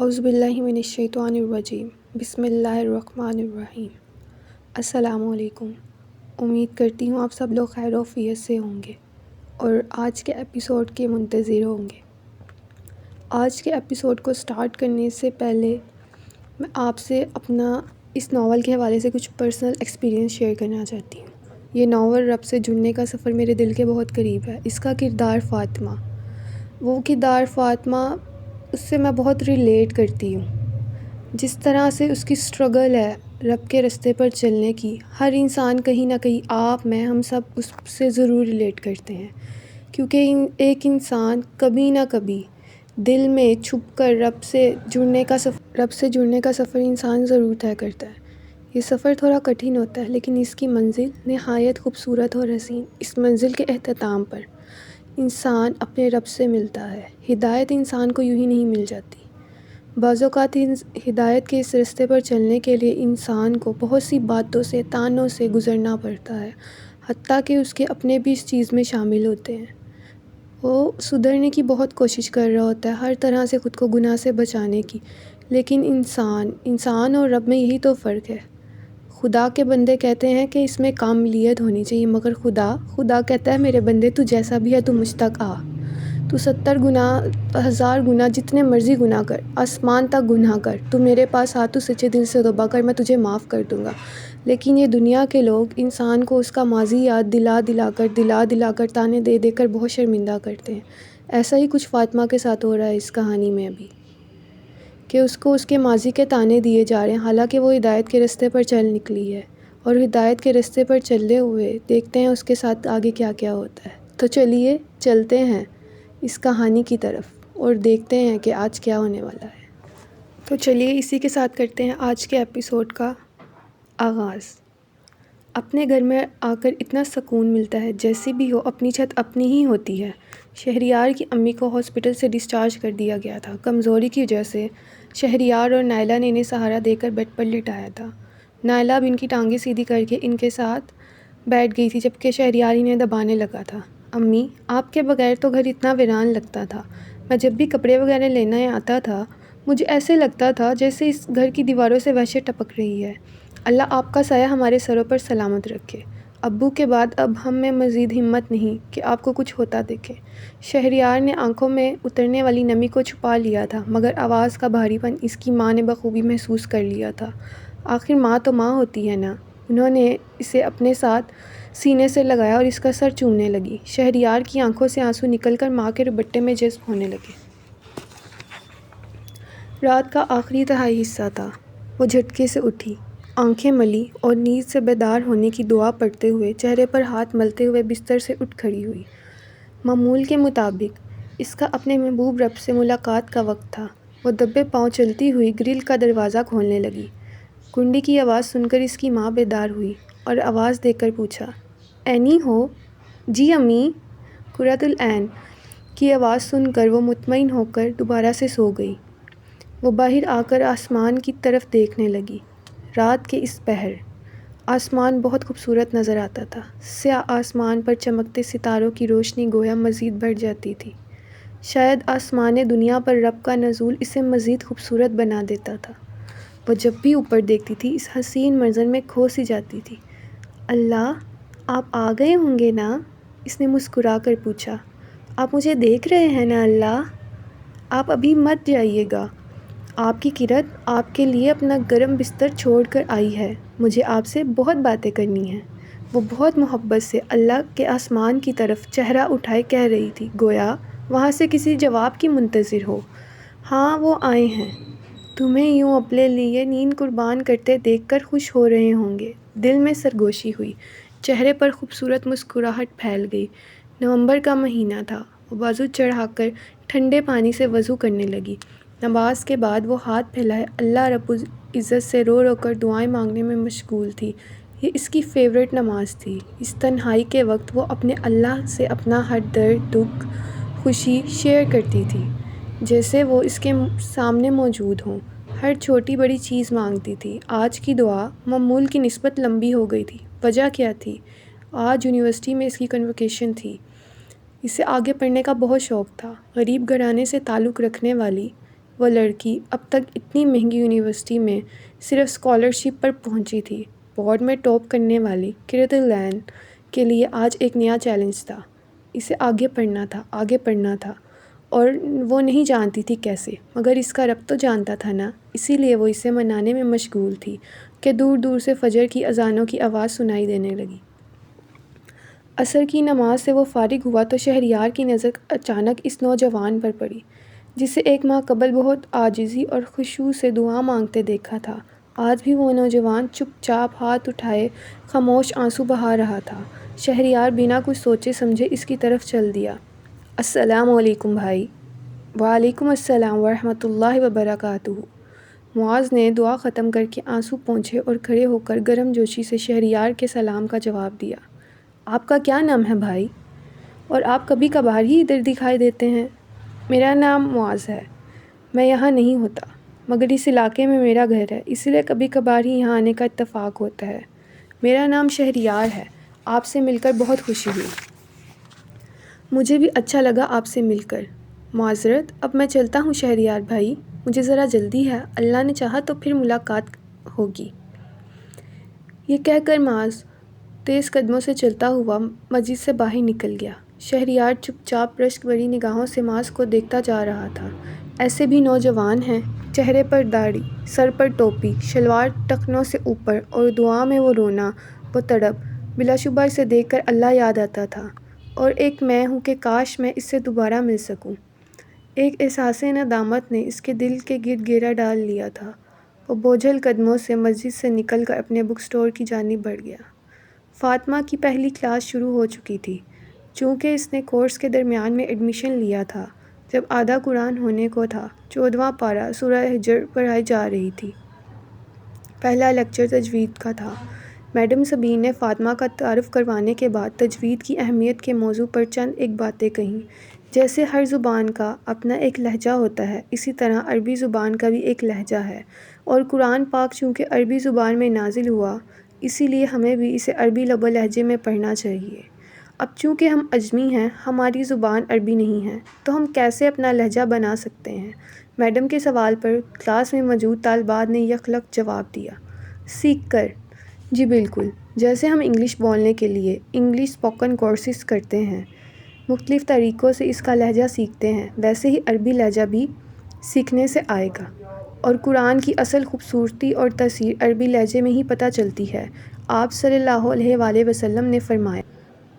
اعوذ باللہ من الشیطان الرجیم بسم اللہ الرحمن الرحیم۔ السلام علیکم۔ امید کرتی ہوں آپ سب لوگ خیر و عافیت سے ہوں گے اور آج کے ایپیسوڈ کے منتظر ہوں گے۔ آج کے ایپیسوڈ کو سٹارٹ کرنے سے پہلے میں آپ سے اپنا اس ناول کے حوالے سے کچھ پرسنل ایکسپیرینس شیئر کرنا چاہتی ہوں۔ یہ ناول رب سے جڑنے کا سفر میرے دل کے بہت قریب ہے۔ اس کا کردار فاطمہ، وہ کردار فاطمہ، اس سے میں بہت ریلیٹ کرتی ہوں۔ جس طرح سے اس کی سٹرگل ہے رب کے رستے پر چلنے کی، ہر انسان کہیں نہ کہیں، آپ میں، ہم سب اس سے ضرور ریلیٹ کرتے ہیں، کیونکہ ایک انسان کبھی نہ کبھی دل میں چھپ کر رب سے جڑنے کا سفر انسان ضرور طے کرتا ہے۔ یہ سفر تھوڑا کٹھن ہوتا ہے لیکن اس کی منزل نہایت خوبصورت اور حسین۔ اس منزل کے اختتام پر انسان اپنے رب سے ملتا ہے۔ ہدایت انسان کو یوں ہی نہیں مل جاتی۔ بعض اوقات ہدایت کے اس رستے پر چلنے کے لیے انسان کو بہت سی باتوں سے، تانوں سے گزرنا پڑتا ہے، حتیٰ کہ اس کے اپنے بھی اس چیز میں شامل ہوتے ہیں۔ وہ سدھرنے کی بہت کوشش کر رہا ہوتا ہے، ہر طرح سے خود کو گناہ سے بچانے کی، لیکن انسان اور رب میں یہی تو فرق ہے۔ خدا کے بندے کہتے ہیں کہ اس میں کاملیت ہونی چاہیے، مگر خدا کہتا ہے میرے بندے تو جیسا بھی ہے تو مجھ تک آ، تو 70 گناہ، 1000 گناہ، جتنے مرضی گناہ کر، آسمان تک گناہ کر، تو میرے پاس آ، تو سچے دل سے توبہ کر، میں تجھے معاف کر دوں گا۔ لیکن یہ دنیا کے لوگ انسان کو اس کا ماضی یاد دلا دلا کر تانے دے دے کر بہت شرمندہ کرتے ہیں۔ ایسا ہی کچھ فاطمہ کے ساتھ ہو رہا ہے اس کہانی میں ابھی، کہ اس کو اس کے ماضی کے تانے دیے جا رہے ہیں، حالانکہ وہ ہدایت کے رستے پر چل نکلی ہے، اور ہدایت کے رستے پر چلتے ہوئے دیکھتے ہیں اس کے ساتھ آگے کیا کیا ہوتا ہے۔ تو چلیے چلتے ہیں اس کہانی کی طرف اور دیکھتے ہیں کہ آج کیا ہونے والا ہے۔ تو چلیے اسی کے ساتھ کرتے ہیں آج کے ایپیسوڈ کا آغاز۔ اپنے گھر میں آ کر اتنا سکون ملتا ہے، جیسی بھی ہو اپنی چھت اپنی ہی ہوتی ہے۔ شہریار کی امی کو ہاسپٹل سے ڈسچارج کر دیا گیا تھا۔ کمزوری کی وجہ سے شہریار اور نائلہ نے انہیں سہارا دے کر بیڈ پر لٹایا تھا۔ نائلہ اب ان کی ٹانگیں سیدھی کر کے ان کے ساتھ بیٹھ گئی تھی، جبکہ شہریار انہیں دبانے لگا تھا۔ امی، آپ کے بغیر تو گھر اتنا ویران لگتا تھا۔ میں جب بھی کپڑے وغیرہ لینے آتا تھا، مجھے ایسے لگتا تھا جیسے اس گھر کی دیواروں سے وحشت ٹپک رہی ہے۔ اللہ آپ کا سایہ ہمارے سروں پر سلامت رکھے۔ ابو کے بعد اب ہم میں مزید ہمت نہیں کہ آپ کو کچھ ہوتا دیکھیں۔ شہریار نے آنکھوں میں اترنے والی نمی کو چھپا لیا تھا، مگر آواز کا بھاری پن اس کی ماں نے بخوبی محسوس کر لیا تھا۔ آخر ماں تو ماں ہوتی ہے نا۔ انہوں نے اسے اپنے ساتھ سینے سے لگایا اور اس کا سر چومنے لگی۔ شہریار کی آنکھوں سے آنسو نکل کر ماں کے دوپٹے میں جذب ہونے لگے۔ رات کا آخری تہائی حصہ تھا۔ وہ جھٹکے سے اٹھی، آنکھیں ملی اور نیند سے بیدار ہونے کی دعا پڑھتے ہوئے، چہرے پر ہاتھ ملتے ہوئے بستر سے اٹھ کھڑی ہوئی۔ معمول کے مطابق اس کا اپنے محبوب رب سے ملاقات کا وقت تھا۔ وہ دبے پاؤں چلتی ہوئی گرل کا دروازہ کھولنے لگی۔ کنڈی کی آواز سن کر اس کی ماں بیدار ہوئی اور آواز دے کر پوچھا، اینی ہو؟ جی امی۔ قرۃ العین کی آواز سن کر وہ مطمئن ہو کر دوبارہ سے سو گئی۔ وہ باہر آ کر آسمان کی طرف دیکھنے لگی۔ رات کے اس پہر آسمان بہت خوبصورت نظر آتا تھا۔ سیاہ آسمان پر چمکتے ستاروں کی روشنی گویا مزید بڑھ جاتی تھی۔ شاید آسمان دنیا پر رب کا نزول اسے مزید خوبصورت بنا دیتا تھا۔ وہ جب بھی اوپر دیکھتی تھی اس حسین منظر میں کھو سی جاتی تھی۔ اللہ، آپ آ گئے ہوں گے نا؟ اس نے مسکرا کر پوچھا۔ آپ مجھے دیکھ رہے ہیں نا اللہ؟ آپ ابھی مت جائیے گا۔ آپ کی قرت آپ کے لیے اپنا گرم بستر چھوڑ کر آئی ہے۔ مجھے آپ سے بہت باتیں کرنی ہیں۔ وہ بہت محبت سے اللہ کے آسمان کی طرف چہرہ اٹھائے کہہ رہی تھی، گویا وہاں سے کسی جواب کی منتظر ہو۔ ہاں، وہ آئے ہیں۔ تمہیں یوں اپنے لیے نیند قربان کرتے دیکھ کر خوش ہو رہے ہوں گے۔ دل میں سرگوشی ہوئی، چہرے پر خوبصورت مسکراہٹ پھیل گئی۔ نومبر کا مہینہ تھا۔ وہ بازو چڑھا کر ٹھنڈے پانی سے وضو کرنے لگی۔ نماز کے بعد وہ ہاتھ پھیلائے اللہ رب العزت سے رو رو کر دعائیں مانگنے میں مشغول تھی۔ یہ اس کی فیورٹ نماز تھی۔ اس تنہائی کے وقت وہ اپنے اللہ سے اپنا ہر درد، دکھ، خوشی شیئر کرتی تھی، جیسے وہ اس کے سامنے موجود ہوں۔ ہر چھوٹی بڑی چیز مانگتی تھی۔ آج کی دعا معمول کی نسبت لمبی ہو گئی تھی۔ وجہ کیا تھی؟ آج یونیورسٹی میں اس کی کنووکیشن تھی۔ اسے آگے پڑھنے کا بہت شوق تھا۔ غریب گھرانے سے تعلق رکھنے والی وہ لڑکی اب تک اتنی مہنگی یونیورسٹی میں صرف اسکالرشپ پر پہنچی تھی۔ بورڈ میں ٹاپ کرنے والی کرت لین کے لیے آج ایک نیا چیلنج تھا۔ اسے آگے پڑھنا تھا اور وہ نہیں جانتی تھی کیسے، مگر اس کا رب تو جانتا تھا نا۔ اسی لیے وہ اسے منانے میں مشغول تھی کہ دور دور سے فجر کی اذانوں کی آواز سنائی دینے لگی۔ عصر کی نماز سے وہ فارغ ہوا تو شہریار کی نظر اچانک اس نوجوان پر پڑی جسے ایک ماہ قبل بہت عاجزی اور خشوع سے دعا مانگتے دیکھا تھا۔ آج بھی وہ نوجوان چپ چاپ ہاتھ اٹھائے خاموش آنسو بہا رہا تھا۔ شہریار بنا کچھ سوچے سمجھے اس کی طرف چل دیا۔ السلام علیکم بھائی۔ وعلیکم السلام ورحمۃ اللہ وبرکاتہ۔ معاذ نے دعا ختم کر کے آنسو پونچھے اور کھڑے ہو کر گرم جوشی سے شہریار کے سلام کا جواب دیا۔ آپ کا کیا نام ہے بھائی؟ اور آپ کبھی کبھار ہی ادھر دکھائی دیتے ہیں۔ میرا نام معاذ ہے۔ میں یہاں نہیں ہوتا، مگر اس علاقے میں میرا گھر ہے، اس لیے کبھی کبھار ہی یہاں آنے کا اتفاق ہوتا ہے۔ میرا نام شہریار ہے۔ آپ سے مل کر بہت خوشی ہوئی۔ مجھے بھی اچھا لگا آپ سے مل کر۔ معذرت، اب میں چلتا ہوں شہریار بھائی، مجھے ذرا جلدی ہے، اللہ نے چاہا تو پھر ملاقات ہوگی۔ یہ کہہ کر معاذ تیز قدموں سے چلتا ہوا مسجد سے باہر نکل گیا۔ شہریار چپ چاپ رشک بھری نگاہوں سے معاذ کو دیکھتا جا رہا تھا۔ ایسے بھی نوجوان ہیں، چہرے پر داڑھی، سر پر ٹوپی، شلوار ٹخنوں سے اوپر اور دعا میں وہ رونا، وہ تڑپ، بلا شبہ اسے دیکھ کر اللہ یاد آتا تھا اور ایک میں ہوں کہ کاش میں اس سے دوبارہ مل سکوں۔ ایک احساس ندامت نے اس کے دل کے گرد گھیرا ڈال لیا تھا۔ وہ بوجھل قدموں سے مسجد سے نکل کر اپنے بک اسٹور کی جانب بڑھ گیا۔ فاطمہ کی پہلی کلاس شروع ہو چکی تھی۔ چونکہ اس نے کورس کے درمیان میں ایڈمیشن لیا تھا جب آدھا قرآن ہونے کو تھا، 14واں پارہ سورہ حجر پڑھائی جا رہی تھی۔ پہلا لیکچر تجوید کا تھا۔ میڈم سبین نے فاطمہ کا تعارف کروانے کے بعد تجوید کی اہمیت کے موضوع پر چند ایک باتیں کہیں۔ جیسے ہر زبان کا اپنا ایک لہجہ ہوتا ہے، اسی طرح عربی زبان کا بھی ایک لہجہ ہے، اور قرآن پاک چونکہ عربی زبان میں نازل ہوا، اسی لیے ہمیں بھی اسے عربی لب و لہجے میں پڑھنا چاہیے۔ اب چونکہ ہم اجمی ہیں، ہماری زبان عربی نہیں ہے، تو ہم کیسے اپنا لہجہ بنا سکتے ہیں؟ میڈم کے سوال پر کلاس میں موجود طالبات نے یکلخت جواب دیا۔ سیکھ کر۔ جی بالکل، جیسے ہم انگلش بولنے کے لیے انگلش اسپوکن کورسز کرتے ہیں، مختلف طریقوں سے اس کا لہجہ سیکھتے ہیں، ویسے ہی عربی لہجہ بھی سیکھنے سے آئے گا، اور قرآن کی اصل خوبصورتی اور تاثیر عربی لہجے میں ہی پتہ چلتی ہے۔ آپ صلی اللہ علیہ وآلہ وسلم نے فرمایا،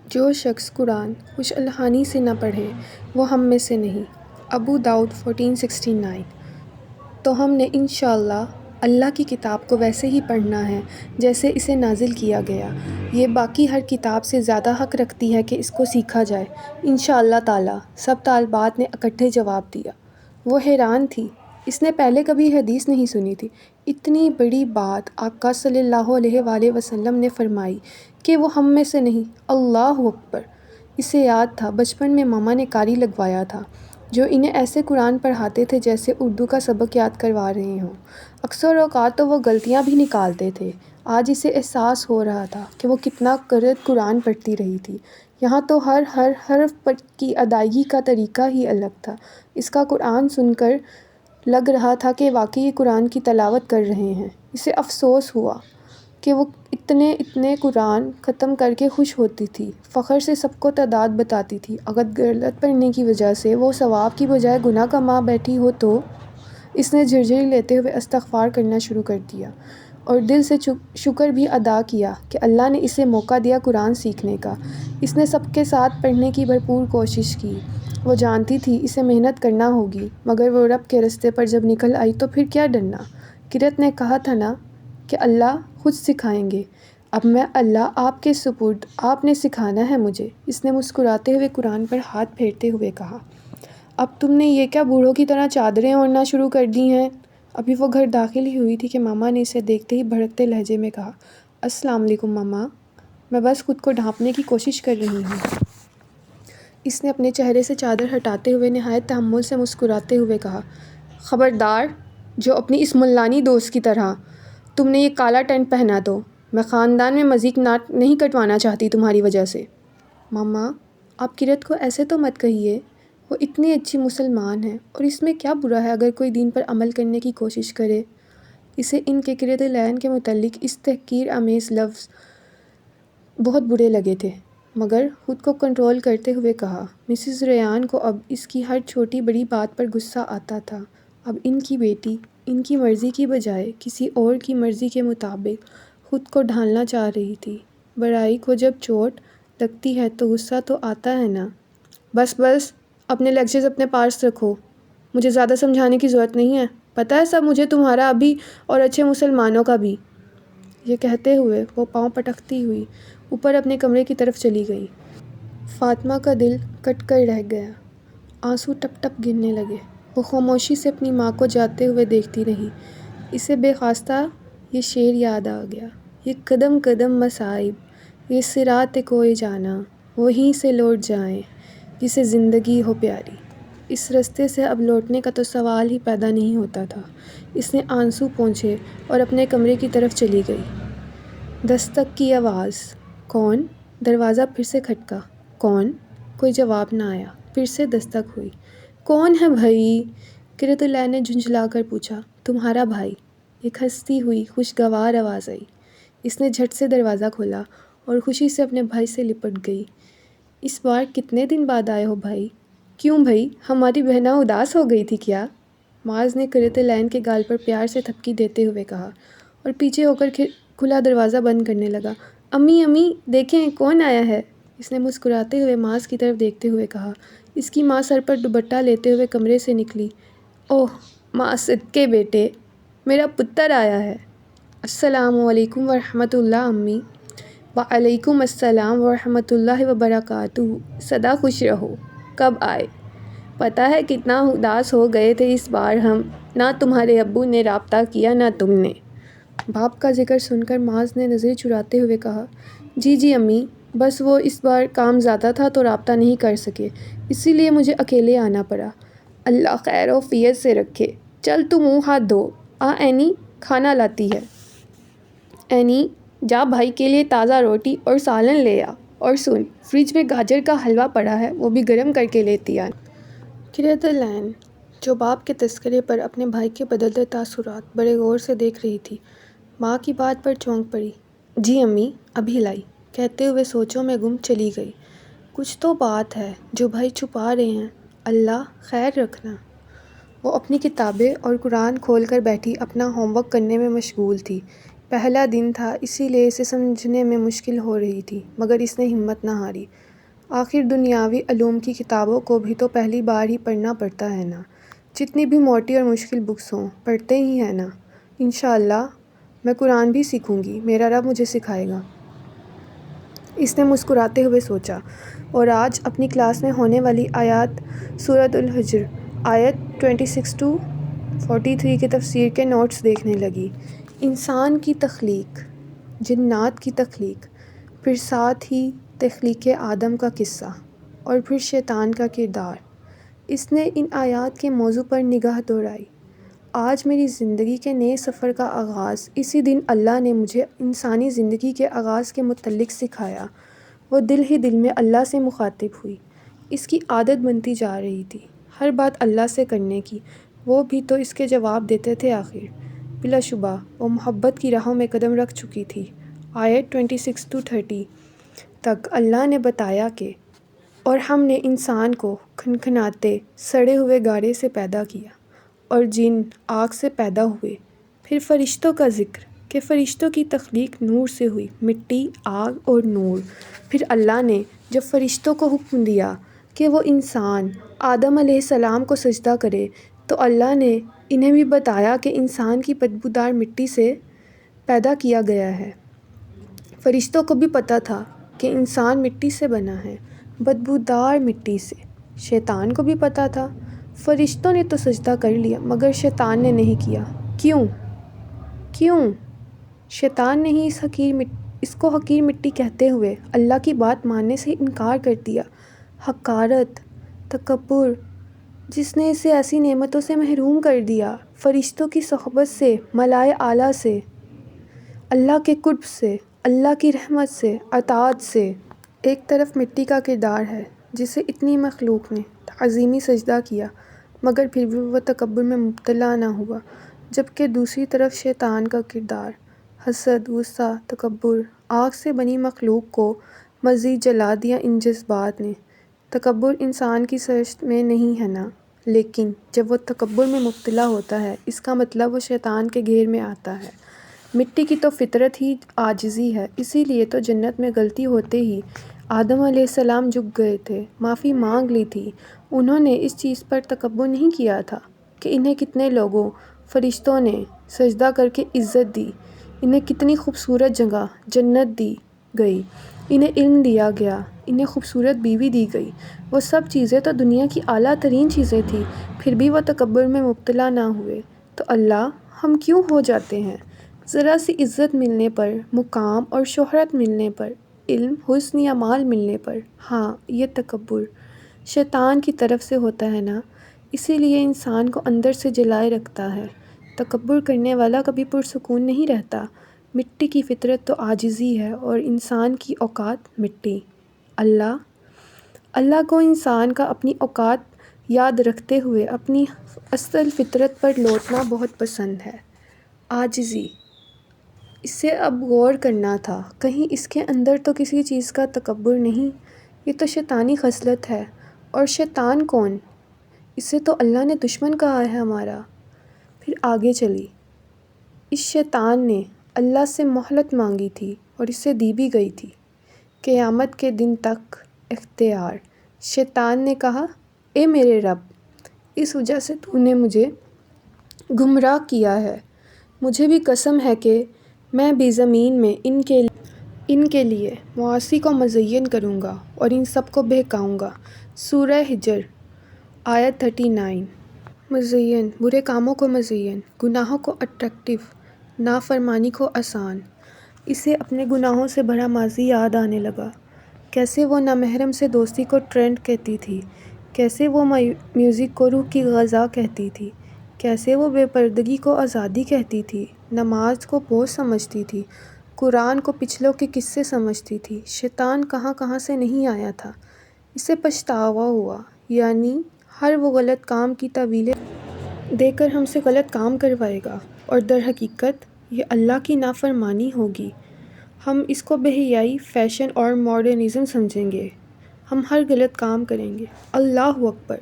جو شخص قرآن خوش الحانی سے نہ پڑھے وہ ہم میں سے نہیں۔ ابو داؤد 1469۔ تو ہم نے انشاءاللہ اللہ کی کتاب کو ویسے ہی پڑھنا ہے جیسے اسے نازل کیا گیا۔ یہ باقی ہر کتاب سے زیادہ حق رکھتی ہے کہ اس کو سیکھا جائے۔ انشاءاللہ تعالی، سب طالبات نے اکٹھے جواب دیا۔ وہ حیران تھی، اس نے پہلے کبھی حدیث نہیں سنی تھی۔ اتنی بڑی بات آقا صلی اللہ علیہ وآلہ وسلم نے فرمائی کہ وہ ہم میں سے نہیں۔ اللہ اکبر! اسے یاد تھا بچپن میں ماما نے قاری لگوایا تھا جو انہیں ایسے قرآن پڑھاتے تھے جیسے اردو کا سبق یاد کروا رہے ہوں۔ اکثر اوقات تو وہ غلطیاں بھی نکالتے تھے۔ آج اسے احساس ہو رہا تھا کہ وہ کتنا قرآن پڑھتی رہی تھی۔ یہاں تو ہر حرف کی ادائیگی کا طریقہ ہی الگ تھا۔ اس کا قرآن سن کر لگ رہا تھا کہ واقعی قرآن کی تلاوت کر رہے ہیں۔ اسے افسوس ہوا کہ وہ اتنے قرآن ختم کر کے خوش ہوتی تھی، فخر سے سب کو تعداد بتاتی تھی، اگر غلط پڑھنے کی وجہ سے وہ ثواب کی بجائے گناہ کما بیٹھی ہو تو؟ اس نے جھرجھری لیتے ہوئے استغفار کرنا شروع کر دیا اور دل سے شکر بھی ادا کیا کہ اللہ نے اسے موقع دیا قرآن سیکھنے کا۔ اس نے سب کے ساتھ پڑھنے کی بھرپور کوشش کی۔ وہ جانتی تھی اسے محنت کرنا ہوگی، مگر وہ رب کے رستے پر جب نکل آئی تو پھر کیا ڈرنا؟ کرت نے کہا تھا نا کہ اللہ خود سکھائیں گے، اب میں اللہ آپ کے سپرد، آپ نے سکھانا ہے مجھے۔ اس نے مسکراتے ہوئے قرآن پر ہاتھ پھیرتے ہوئے کہا، اب تم نے یہ کیا بوڑھوں کی طرح چادریں اوڑھنا شروع کر دی ہیں؟ ابھی وہ گھر داخل ہی ہوئی تھی کہ ماما نے اسے دیکھتے ہی بھڑکتے لہجے میں کہا، السلام علیکم ماما، میں بس خود کو ڈھانپنے کی کوشش کر رہی ہوں۔ اس نے اپنے چہرے سے چادر ہٹاتے ہوئے نہایت تحمل سے مسکراتے ہوئے کہا، خبردار جو اپنی اس ملانی دوست کی طرح تم نے یہ کالا ٹینٹ پہنا تو میں خاندان میں مزید ناٹ نہیں کٹوانا چاہتی تمہاری وجہ سے۔ ماما، آپ کرت کو ایسے تو مت کہیے، وہ اتنی اچھی مسلمان ہے اور اس میں کیا برا ہے اگر کوئی دین پر عمل کرنے کی کوشش کرے۔ اسے ان کے قرۃ العین کے متعلق اس تحقیر آمیز لفظ بہت برے لگے تھے، مگر خود کو کنٹرول کرتے ہوئے کہا۔ مسز ریان کو اب اس کی ہر چھوٹی بڑی بات پر غصہ آتا تھا۔ اب ان کی بیٹی ان کی مرضی کی بجائے کسی اور کی مرضی کے مطابق خود کو ڈھالنا چاہ رہی تھی۔ برائی کو جب چوٹ لگتی ہے تو غصہ تو آتا ہے نا۔ بس بس، اپنے لیکچرز اپنے پاس رکھو، مجھے زیادہ سمجھانے کی ضرورت نہیں ہے، پتہ ہے سب مجھے، تمہارا ابھی اور اچھے مسلمانوں کا بھی۔ یہ کہتے ہوئے وہ پاؤں پٹکتی ہوئی اوپر اپنے کمرے کی طرف چلی گئی۔ فاطمہ کا دل کٹ کر رہ گیا، آنسو ٹپ ٹپ گرنے لگے۔ وہ خاموشی سے اپنی ماں کو جاتے ہوئے دیکھتی رہی۔ اسے بے خواستہ یہ شعر یاد آ گیا، یہ قدم قدم مصائب، یہ صراط کوئے جانا، وہیں سے لوٹ جائیں جسے زندگی ہو پیاری۔ اس رستے سے اب لوٹنے کا تو سوال ہی پیدا نہیں ہوتا تھا۔ اس نے آنسو پونچھے اور اپنے کمرے کی طرف چلی گئی۔ دستک کی آواز۔ کون؟ دروازہ پھر سے کھٹکا۔ کون؟ کوئی جواب نہ آیا۔ پھر سے دستک ہوئی۔ کون ہے بھائی؟ قرۃ العین نے جھنجھلا کر پوچھا۔ تمہارا بھائی، ایک ہنستی ہوئی خوشگوار آواز آئی۔ اس نے جھٹ سے دروازہ کھولا اور خوشی سے اپنے بھائی سے لپٹ گئی۔ اس بار کتنے دن بعد آئے ہو بھائی؟ کیوں بھائی، ہماری بہنہ اداس ہو گئی تھی کیا؟ معاذ نے قرۃ العین کے گال پر پیار سے تھپکی دیتے ہوئے کہا اور پیچھے ہو کر کھلا دروازہ بند کرنے لگا۔ امی امی دیکھیں کون آیا ہے، اس نے مسکراتے ہوئے معاذ کی طرف دیکھتے ہوئے کہا۔ اس کی ماں سر پر دوپٹہ لیتے ہوئے کمرے سے نکلی۔ اوہ ماں صدقے بیٹے، میرا پتر آیا ہے۔ السلام علیکم ورحمۃ اللہ امی۔ وعلیکم السلام ورحمۃ اللہ وبرکاتہ، سدا خوش رہو۔ کب آئے؟ پتہ ہے کتنا اداس ہو گئے تھے اس بار ہم، نہ تمہارے ابو نے رابطہ کیا نہ تم نے۔ باپ کا ذکر سن کر معاذ نے نظریں چراتے ہوئے کہا، جی جی امی، بس وہ اس بار کام زیادہ تھا تو رابطہ نہیں کر سکے، اسی لیے مجھے اکیلے آنا پڑا۔ اللہ خیر و عافیت سے رکھے، چل تو منہ ہاتھ دھو، اینی کھانا لاتی ہے۔ اینی جا بھائی کے لیے تازہ روٹی اور سالن لے آ، اور سن فریج میں گاجر کا حلوہ پڑا ہے وہ بھی گرم کر کے لیتی آنا۔ قرۃ العین جو باپ کے تذکرے پر اپنے بھائی کے بدلتے تاثرات بڑے غور سے دیکھ رہی تھی، ماں کی بات پر چونک پڑی۔ جی امی، ابھی لائی، کہتے ہوئے سوچوں میں گم چلی گئی۔ کچھ تو بات ہے جو بھائی چھپا رہے ہیں، اللہ خیر رکھنا۔ وہ اپنی کتابیں اور قرآن کھول کر بیٹھی اپنا ہوم ورک کرنے میں مشغول تھی۔ پہلا دن تھا اسی لیے اسے سمجھنے میں مشکل ہو رہی تھی، مگر اس نے ہمت نہ ہاری۔ آخر دنیاوی علوم کی کتابوں کو بھی تو پہلی بار ہی پڑھنا پڑتا ہے نا، جتنی بھی موٹی اور مشکل بکس ہوں پڑھتے ہی ہیں نا۔ انشاءاللہ میں قرآن بھی سیکھوں گی، میرا رب مجھے سکھائے گا، اس نے مسکراتے ہوئے سوچا، اور آج اپنی کلاس میں ہونے والی آیات سورۃ الحجر آیت 26 to 43 کی تفسیر کے نوٹس دیکھنے لگی۔ انسان کی تخلیق، جنات کی تخلیق، پھر ساتھ ہی تخلیق آدم کا قصہ، اور پھر شیطان کا کردار۔ اس نے ان آیات کے موضوع پر نگاہ دوڑائی۔ آج میری زندگی کے نئے سفر کا آغاز اسی دن اللہ نے مجھے انسانی زندگی کے آغاز کے متعلق سکھایا۔ وہ دل ہی دل میں اللہ سے مخاطب ہوئی۔ اس کی عادت بنتی جا رہی تھی ہر بات اللہ سے کرنے کی، وہ بھی تو اس کے جواب دیتے تھے آخر۔ بلا شبہ وہ محبت کی راہوں میں قدم رکھ چکی تھی۔ آیت 26 to 30 تک اللہ نے بتایا کہ اور ہم نے انسان کو کھنکھناتے سڑے ہوئے گارے سے پیدا کیا، اور جن آگ سے پیدا ہوئے۔ پھر فرشتوں کا ذکر کہ فرشتوں کی تخلیق نور سے ہوئی، مٹی، آگ اور نور۔ پھر اللہ نے جب فرشتوں کو حکم دیا کہ وہ انسان آدم علیہ السلام کو سجدہ کرے، تو اللہ نے انہیں بھی بتایا کہ انسان کی بدبودار مٹی سے پیدا کیا گیا ہے۔ فرشتوں کو بھی پتہ تھا کہ انسان مٹی سے بنا ہے، بدبودار مٹی سے۔ شیطان کو بھی پتہ تھا۔ فرشتوں نے تو سجدہ کر لیا مگر شیطان نے نہیں کیا۔ کیوں؟ شیطان نے ہی اس کو حقیر مٹی کہتے ہوئے اللہ کی بات ماننے سے انکار کر دیا۔ حقارت، تکبر، جس نے اسے ایسی نعمتوں سے محروم کر دیا، فرشتوں کی صحبت سے، ملائے اعلیٰ سے، اللہ کے قرب سے، اللہ کی رحمت سے، اطاعت سے۔ ایک طرف مٹی کا کردار ہے جسے اتنی مخلوق نے تعظیمی سجدہ کیا، مگر پھر بھی وہ تکبر میں مبتلا نہ ہوا، جبکہ دوسری طرف شیطان کا کردار حسد، غصہ، تکبر، آگ سے بنی مخلوق کو مزید جلا دیا۔ ان جذبات نے تکبر انسان کی سرشت میں نہیں ہے نا، لیکن جب وہ تکبر میں مبتلا ہوتا ہے اس کا مطلب وہ شیطان کے گھیر میں آتا ہے۔ مٹی کی تو فطرت ہی عاجزی ہے، اسی لیے تو جنت میں غلطی ہوتے ہی آدم علیہ السلام جھک گئے تھے، معافی مانگ لی تھی۔ انہوں نے اس چیز پر تکبر نہیں کیا تھا کہ انہیں کتنے لوگوں، فرشتوں نے سجدہ کر کے عزت دی، انہیں کتنی خوبصورت جگہ جنت دی گئی، انہیں علم دیا گیا، انہیں خوبصورت بیوی دی گئی۔ وہ سب چیزیں تو دنیا کی اعلیٰ ترین چیزیں تھیں، پھر بھی وہ تکبر میں مبتلا نہ ہوئے۔ تو اللہ، ہم کیوں ہو جاتے ہیں؟ ذرا سی عزت ملنے پر، مقام اور شہرت ملنے پر، علم، حسن یا مال ملنے پر، ہاں، یہ تکبر شیطان کی طرف سے ہوتا ہے نا، اسی لیے انسان کو اندر سے جلائے رکھتا ہے۔ تکبر کرنے والا کبھی پرسکون نہیں رہتا۔ مٹی کی فطرت تو عاجزی ہے اور انسان کی اوقات مٹی۔ اللہ کو انسان کا اپنی اوقات یاد رکھتے ہوئے اپنی اصل فطرت پر لوٹنا بہت پسند ہے۔ عاجزی، اس سے اب غور کرنا تھا، کہیں اس کے اندر تو کسی چیز کا تکبر نہیں؟ یہ تو شیطانی خصلت ہے، اور شیطان کون؟ اسے تو اللہ نے دشمن کہا ہے ہمارا۔ پھر آگے چلی۔ اس شیطان نے اللہ سے مہلت مانگی تھی اور اسے دی بھی گئی تھی، قیامت کے دن تک اختیار۔ شیطان نے کہا، اے میرے رب، اس وجہ سے تو نے مجھے گمراہ کیا ہے، مجھے بھی قسم ہے کہ میں بھی زمین میں ان کے لیے معاصی کو مزین کروں گا اور ان سب کو بہکاؤں گا۔ سورہ حجر آیت 39۔ مزین، برے کاموں کو مزین، گناہوں کو اٹریکٹیو، نافرمانی کو آسان۔ اسے اپنے گناہوں سے بھرا ماضی یاد آنے لگا، کیسے وہ نامحرم سے دوستی کو ٹرینڈ کہتی تھی، کیسے وہ میوزک کو روح کی غذا کہتی تھی، کیسے وہ بے پردگی کو آزادی کہتی تھی، نماز کو بوجھ سمجھتی تھی، قرآن کو پچھلوں کے قصے سمجھتی تھی۔ شیطان کہاں کہاں سے نہیں آیا تھا، اسے پچھتاوا ہوا، یعنی ہر وہ غلط کام کی تعویلیں دے کر ہم سے غلط کام کروائے گا، اور در حقیقت یہ اللہ کی نافرمانی ہوگی۔ ہم اس کو بے حیائی، فیشن اور ماڈرنزم سمجھیں گے، ہم ہر غلط کام کریں گے۔ اللہ اکبر!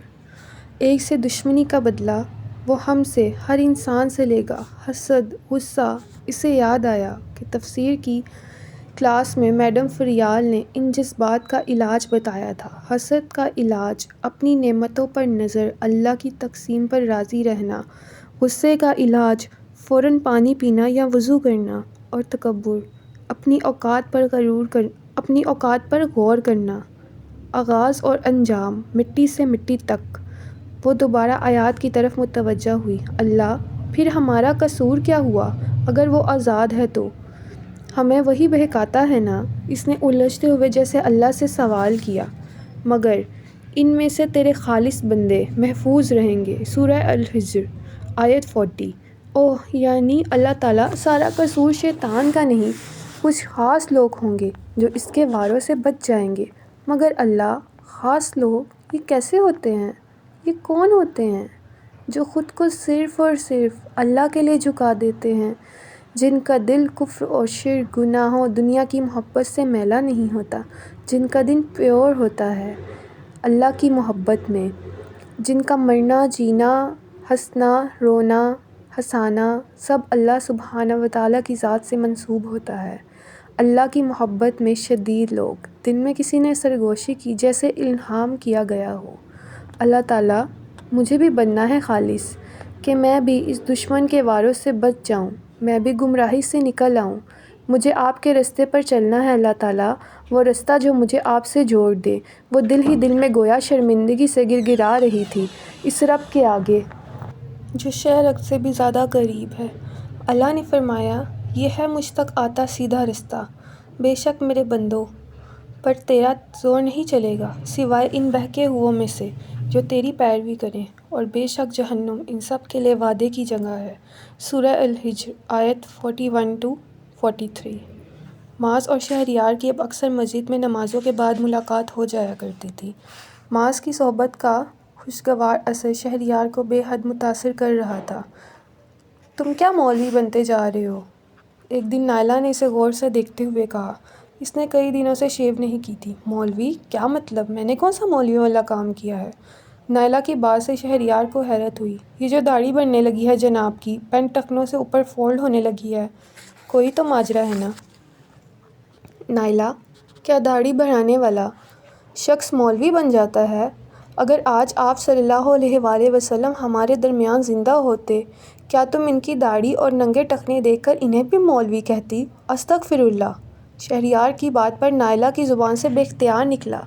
ایک سے دشمنی کا بدلہ وہ ہم سے، ہر انسان سے لے گا۔ حسد، غصہ، اسے یاد آیا کہ تفسیر کی کلاس میں میڈم فریال نے ان جذبات کا علاج بتایا تھا۔ حسد کا علاج اپنی نعمتوں پر نظر، اللہ کی تقسیم پر راضی رہنا۔ غصے کا علاج فوراً پانی پینا یا وضو کرنا۔ اور تکبر، اپنی اوقات پر غور کرنا۔ آغاز اور انجام، مٹی سے مٹی تک۔ وہ دوبارہ آیات کی طرف متوجہ ہوئی۔ اللہ، پھر ہمارا قصور کیا ہوا؟ اگر وہ آزاد ہے تو ہمیں وہی بہکاتا ہے نا؟ اس نے الجھتے ہوئے جیسے اللہ سے سوال کیا۔ مگر ان میں سے تیرے خالص بندے محفوظ رہیں گے۔ سورہ الحجر آیت 40۔ اوہ، یعنی اللہ تعالیٰ، سارا قصور شیطان کا نہیں، کچھ خاص لوگ ہوں گے جو اس کے واروں سے بچ جائیں گے۔ مگر اللہ، خاص لوگ یہ کیسے ہوتے ہیں؟ یہ کون ہوتے ہیں جو خود کو صرف اور صرف اللہ کے لیے جھکا دیتے ہیں، جن کا دل کفر اور شرک، گناہوں، دنیا کی محبت سے میلا نہیں ہوتا، جن کا دل پیور ہوتا ہے اللہ کی محبت میں، جن کا مرنا، جینا، ہنسنا، رونا، ہنسانا سب اللہ سبحانہ وتعالیٰ کی ذات سے منسوب ہوتا ہے۔ اللہ کی محبت میں شدید لوگ، دن میں کسی نے سرگوشی کی جیسے الہام کیا گیا ہو۔ اللہ تعالیٰ، مجھے بھی بننا ہے خالص، کہ میں بھی اس دشمن کے واروں سے بچ جاؤں، میں بھی گمراہی سے نکل آؤں۔ مجھے آپ کے رستے پر چلنا ہے اللہ تعالیٰ، وہ رستہ جو مجھے آپ سے جوڑ دے۔ وہ دل ہی دل میں گویا شرمندگی سے گر گرا رہی تھی اس رب کے آگے جو شہرک سے بھی زیادہ قریب ہے۔ اللہ نے فرمایا، یہ ہے مجھ تک آتا سیدھا رستہ، بے شک میرے بندوں پر تیرا زور نہیں چلے گا سوائے ان بہکے ہوئوں میں سے جو تیری پیروی کریں، اور بے شک جہنم ان سب کے لیے وعدے کی جگہ ہے۔ سورہ الحجر آیت 41-43۔ معاذ اور شہریار کی اب اکثر مسجد میں نمازوں کے بعد ملاقات ہو جایا کرتی تھی۔ معاذ کی صحبت کا خوشگوار اثر شہریار کو بے حد متاثر کر رہا تھا۔ تم کیا مولوی بنتے جا رہے ہو؟ ایک دن نائلہ نے اسے غور سے دیکھتے ہوئے کہا۔ اس نے کئی دنوں سے شیو نہیں کی تھی۔ مولوی؟ کیا مطلب؟ میں نے کون سا مولوی والا کام کیا ہے؟ نائلہ کی بات سے شہریار کو حیرت ہوئی۔ یہ جو داڑھی بڑھنے لگی ہے جناب کی، پینٹ ٹخنوں سے اوپر فولڈ ہونے لگی ہے، کوئی تو ماجرا ہے نا؟ نائلہ: کیا داڑھی بڑھانے والا شخص مولوی بن جاتا ہے؟ اگر آج آپ صلی اللہ علیہ وآلہ وسلم ہمارے درمیان زندہ ہوتے، کیا تم ان کی داڑھی اور ننگے ٹخنے دیکھ کر انہیں بھی مولوی کہتی؟ استغفر اللہ! شہریار کی بات پر نائلہ کی زبان سے بے اختیار نکلا۔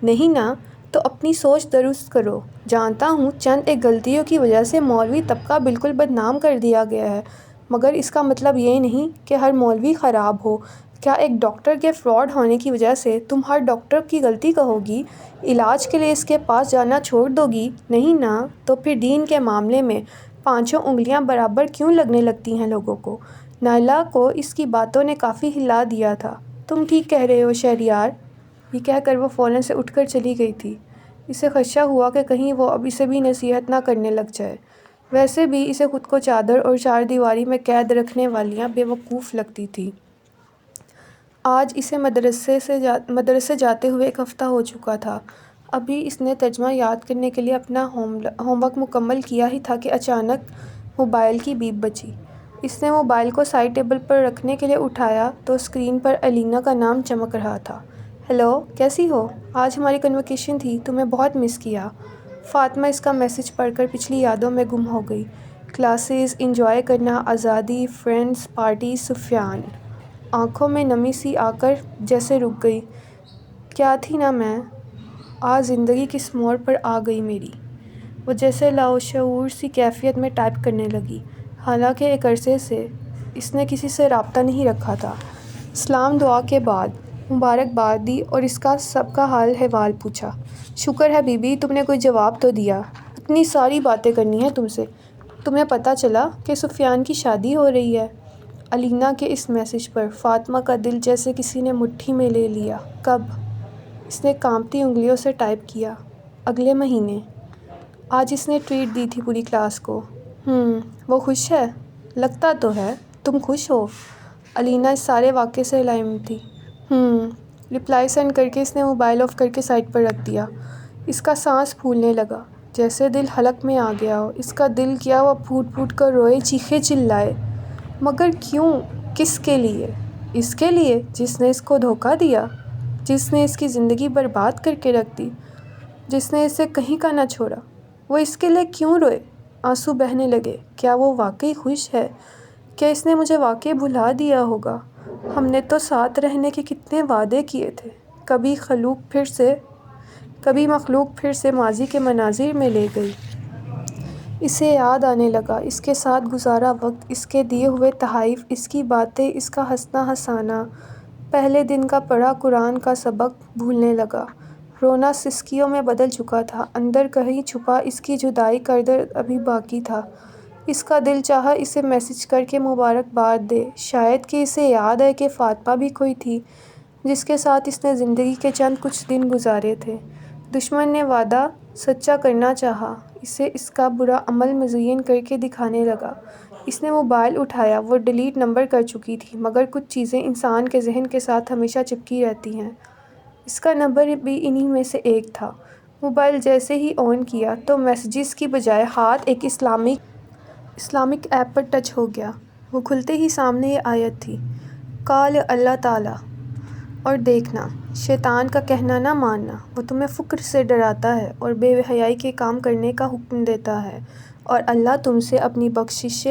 نہیں نا، تو اپنی سوچ درست کرو۔ جانتا ہوں چند ایک غلطیوں کی وجہ سے مولوی طبقہ بالکل بدنام کر دیا گیا ہے، مگر اس کا مطلب یہ نہیں کہ ہر مولوی خراب ہو۔ کیا ایک ڈاکٹر کے فراڈ ہونے کی وجہ سے تم ہر ڈاکٹر کی غلطی کہو گی؟ علاج کے لیے اس کے پاس جانا چھوڑ دو گی؟ نہیں نا، تو پھر دین کے معاملے میں پانچوں انگلیاں برابر کیوں لگنے لگتی ہیں لوگوں کو؟ نائلہ کو اس کی باتوں نے کافی ہلا دیا تھا۔ تم ٹھیک کہہ رہے ہو شہریار، یہ کہہ کر وہ فوراً سے اٹھ کر چلی گئی تھی۔ اسے خدشہ ہوا کہ کہیں وہ اب اسے بھی نصیحت نہ کرنے لگ جائے۔ ویسے بھی اسے خود کو چادر اور چار دیواری میں قید رکھنے والیاں بے وقوف لگتی تھیں۔ آج اسے مدرسے جاتے ہوئے ایک ہفتہ ہو چکا تھا۔ ابھی اس نے ترجمہ یاد کرنے کے لیے اپنا ہوم ورک مکمل کیا ہی تھا کہ اچانک موبائل کی بیپ بجی۔ اس نے موبائل کو سائڈ ٹیبل پر رکھنے کے لیے اٹھایا تو اسکرین پر الینا کا نام چمک رہا تھا۔ ہیلو، کیسی ہو؟ آج ہماری کنووکیشن تھی، تمہیں بہت مس کیا۔ فاطمہ اس کا میسج پڑھ کر پچھلی یادوں میں گم ہو گئی۔ کلاسز، انجوائے کرنا، آزادی، فرینڈز، پارٹی، سفیان۔ آنکھوں میں نمی سی آ کر جیسے رک گئی۔ کیا تھی نا میں؟ آج زندگی کس موڑ پر آ گئی میری؟ وہ جیسے لاشعور سی کیفیت میں ٹائپ کرنے لگی۔ حالانکہ ایک عرصے سے اس نے کسی سے رابطہ نہیں رکھا تھا۔ سلام دعا کے بعد مبارکباد دی اور اس کا سب کا حال احوال پوچھا۔ شکر ہے بی بی، تم نے کوئی جواب تو دیا۔ اتنی ساری باتیں کرنی ہیں تم سے۔ تمہیں پتہ چلا کہ سفیان کی شادی ہو رہی ہے؟ الینا کے اس میسج پر فاطمہ کا دل جیسے کسی نے مٹھی میں لے لیا۔ کب؟ اس نے کانپتی انگلیوں سے ٹائپ کیا۔ اگلے مہینے۔ آج اس نے ٹریٹ دی تھی پوری کلاس کو۔ وہ خوش ہے؟ لگتا تو ہے۔ تم خوش ہو؟ الینا اس سارے واقعے سے علم تھی۔ رپلائی سینڈ کر کے اس نے موبائل آف کر کے سائڈ پر رکھ دیا۔ اس کا سانس پھولنے لگا، جیسے دل حلق میں آ گیا ہو۔ اس کا دل کیا وہ پھوٹ پھوٹ کر روئے، چیخے چلائے۔ مگر کیوں؟ کس کے لیے؟ اس کے لیے جس نے اس کو دھوکہ دیا، جس نے اس کی زندگی برباد کر کے رکھ دی، جس نے اسے کہیں کا نہ چھوڑا۔ وہ اس کے لیے کیوں روئے؟ آنسو بہنے لگے۔ کیا وہ واقعی خوش ہے؟ کیا اس نے مجھے واقعی بھلا دیا ہوگا؟ ہم نے تو ساتھ رہنے کے کتنے وعدے کیے تھے۔ کبھی مخلوق پھر سے ماضی کے مناظر میں لے گئی۔ اسے یاد آنے لگا، اس کے ساتھ گزارا وقت، اس کے دیے ہوئے تحائف، اس کی باتیں، اس کا ہنسنا ہنسانا۔ پہلے دن کا پڑھا قرآن کا سبق بھولنے لگا۔ رونا سسکیوں میں بدل چکا تھا۔ اندر کہیں چھپا اس کی جدائی کا درد ابھی باقی تھا۔ اس کا دل چاہا اسے میسج کر کے مبارکباد دے۔ شاید کہ اسے یاد ہے کہ فاطمہ بھی کوئی تھی جس کے ساتھ اس نے زندگی کے چند کچھ دن گزارے تھے۔ دشمن نے وعدہ سچا کرنا چاہا، اسے اس کا برا عمل مزین کر کے دکھانے لگا۔ اس نے موبائل اٹھایا، وہ ڈیلیٹ نمبر کر چکی تھی، مگر کچھ چیزیں انسان کے ذہن کے ساتھ ہمیشہ چپکی رہتی ہیں۔ اس کا نمبر بھی انہی میں سے ایک تھا۔ موبائل جیسے ہی آن کیا تو میسیجز کی بجائے ہاتھ ایک اسلامک ایپ پر ٹچ ہو گیا۔ وہ کھلتے ہی سامنے یہ آیت تھی: قال اللہ تعالیٰ، اور دیکھنا، شیطان کا کہنا نہ ماننا، وہ تمہیں فقر سے ڈراتا ہے اور بے حیائی کے کام کرنے کا حکم دیتا ہے، اور اللہ تم سے اپنی بخشش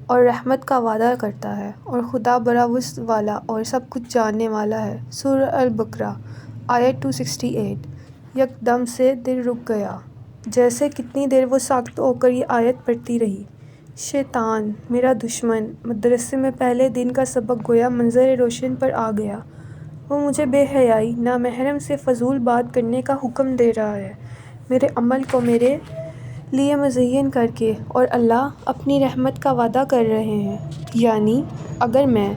اور رحمت کا وعدہ کرتا ہے، اور خدا بڑا وسع والا اور سب کچھ جاننے والا ہے۔ سورہ البقرہ آیت 268۔ یک دم سے دل رک گیا، جیسے کتنی دیر وہ ساکت ہو کر یہ آیت پڑھتی رہی۔ شیطان، میرا دشمن، مدرسے میں پہلے دن کا سبق گویا منظر روشن پر آ گیا۔ وہ مجھے بے حیائی، نامحرم سے فضول بات کرنے کا حکم دے رہا ہے، میرے عمل کو میرے لیے مزین کر کے، اور اللہ اپنی رحمت کا وعدہ کر رہے ہیں۔ یعنی اگر میں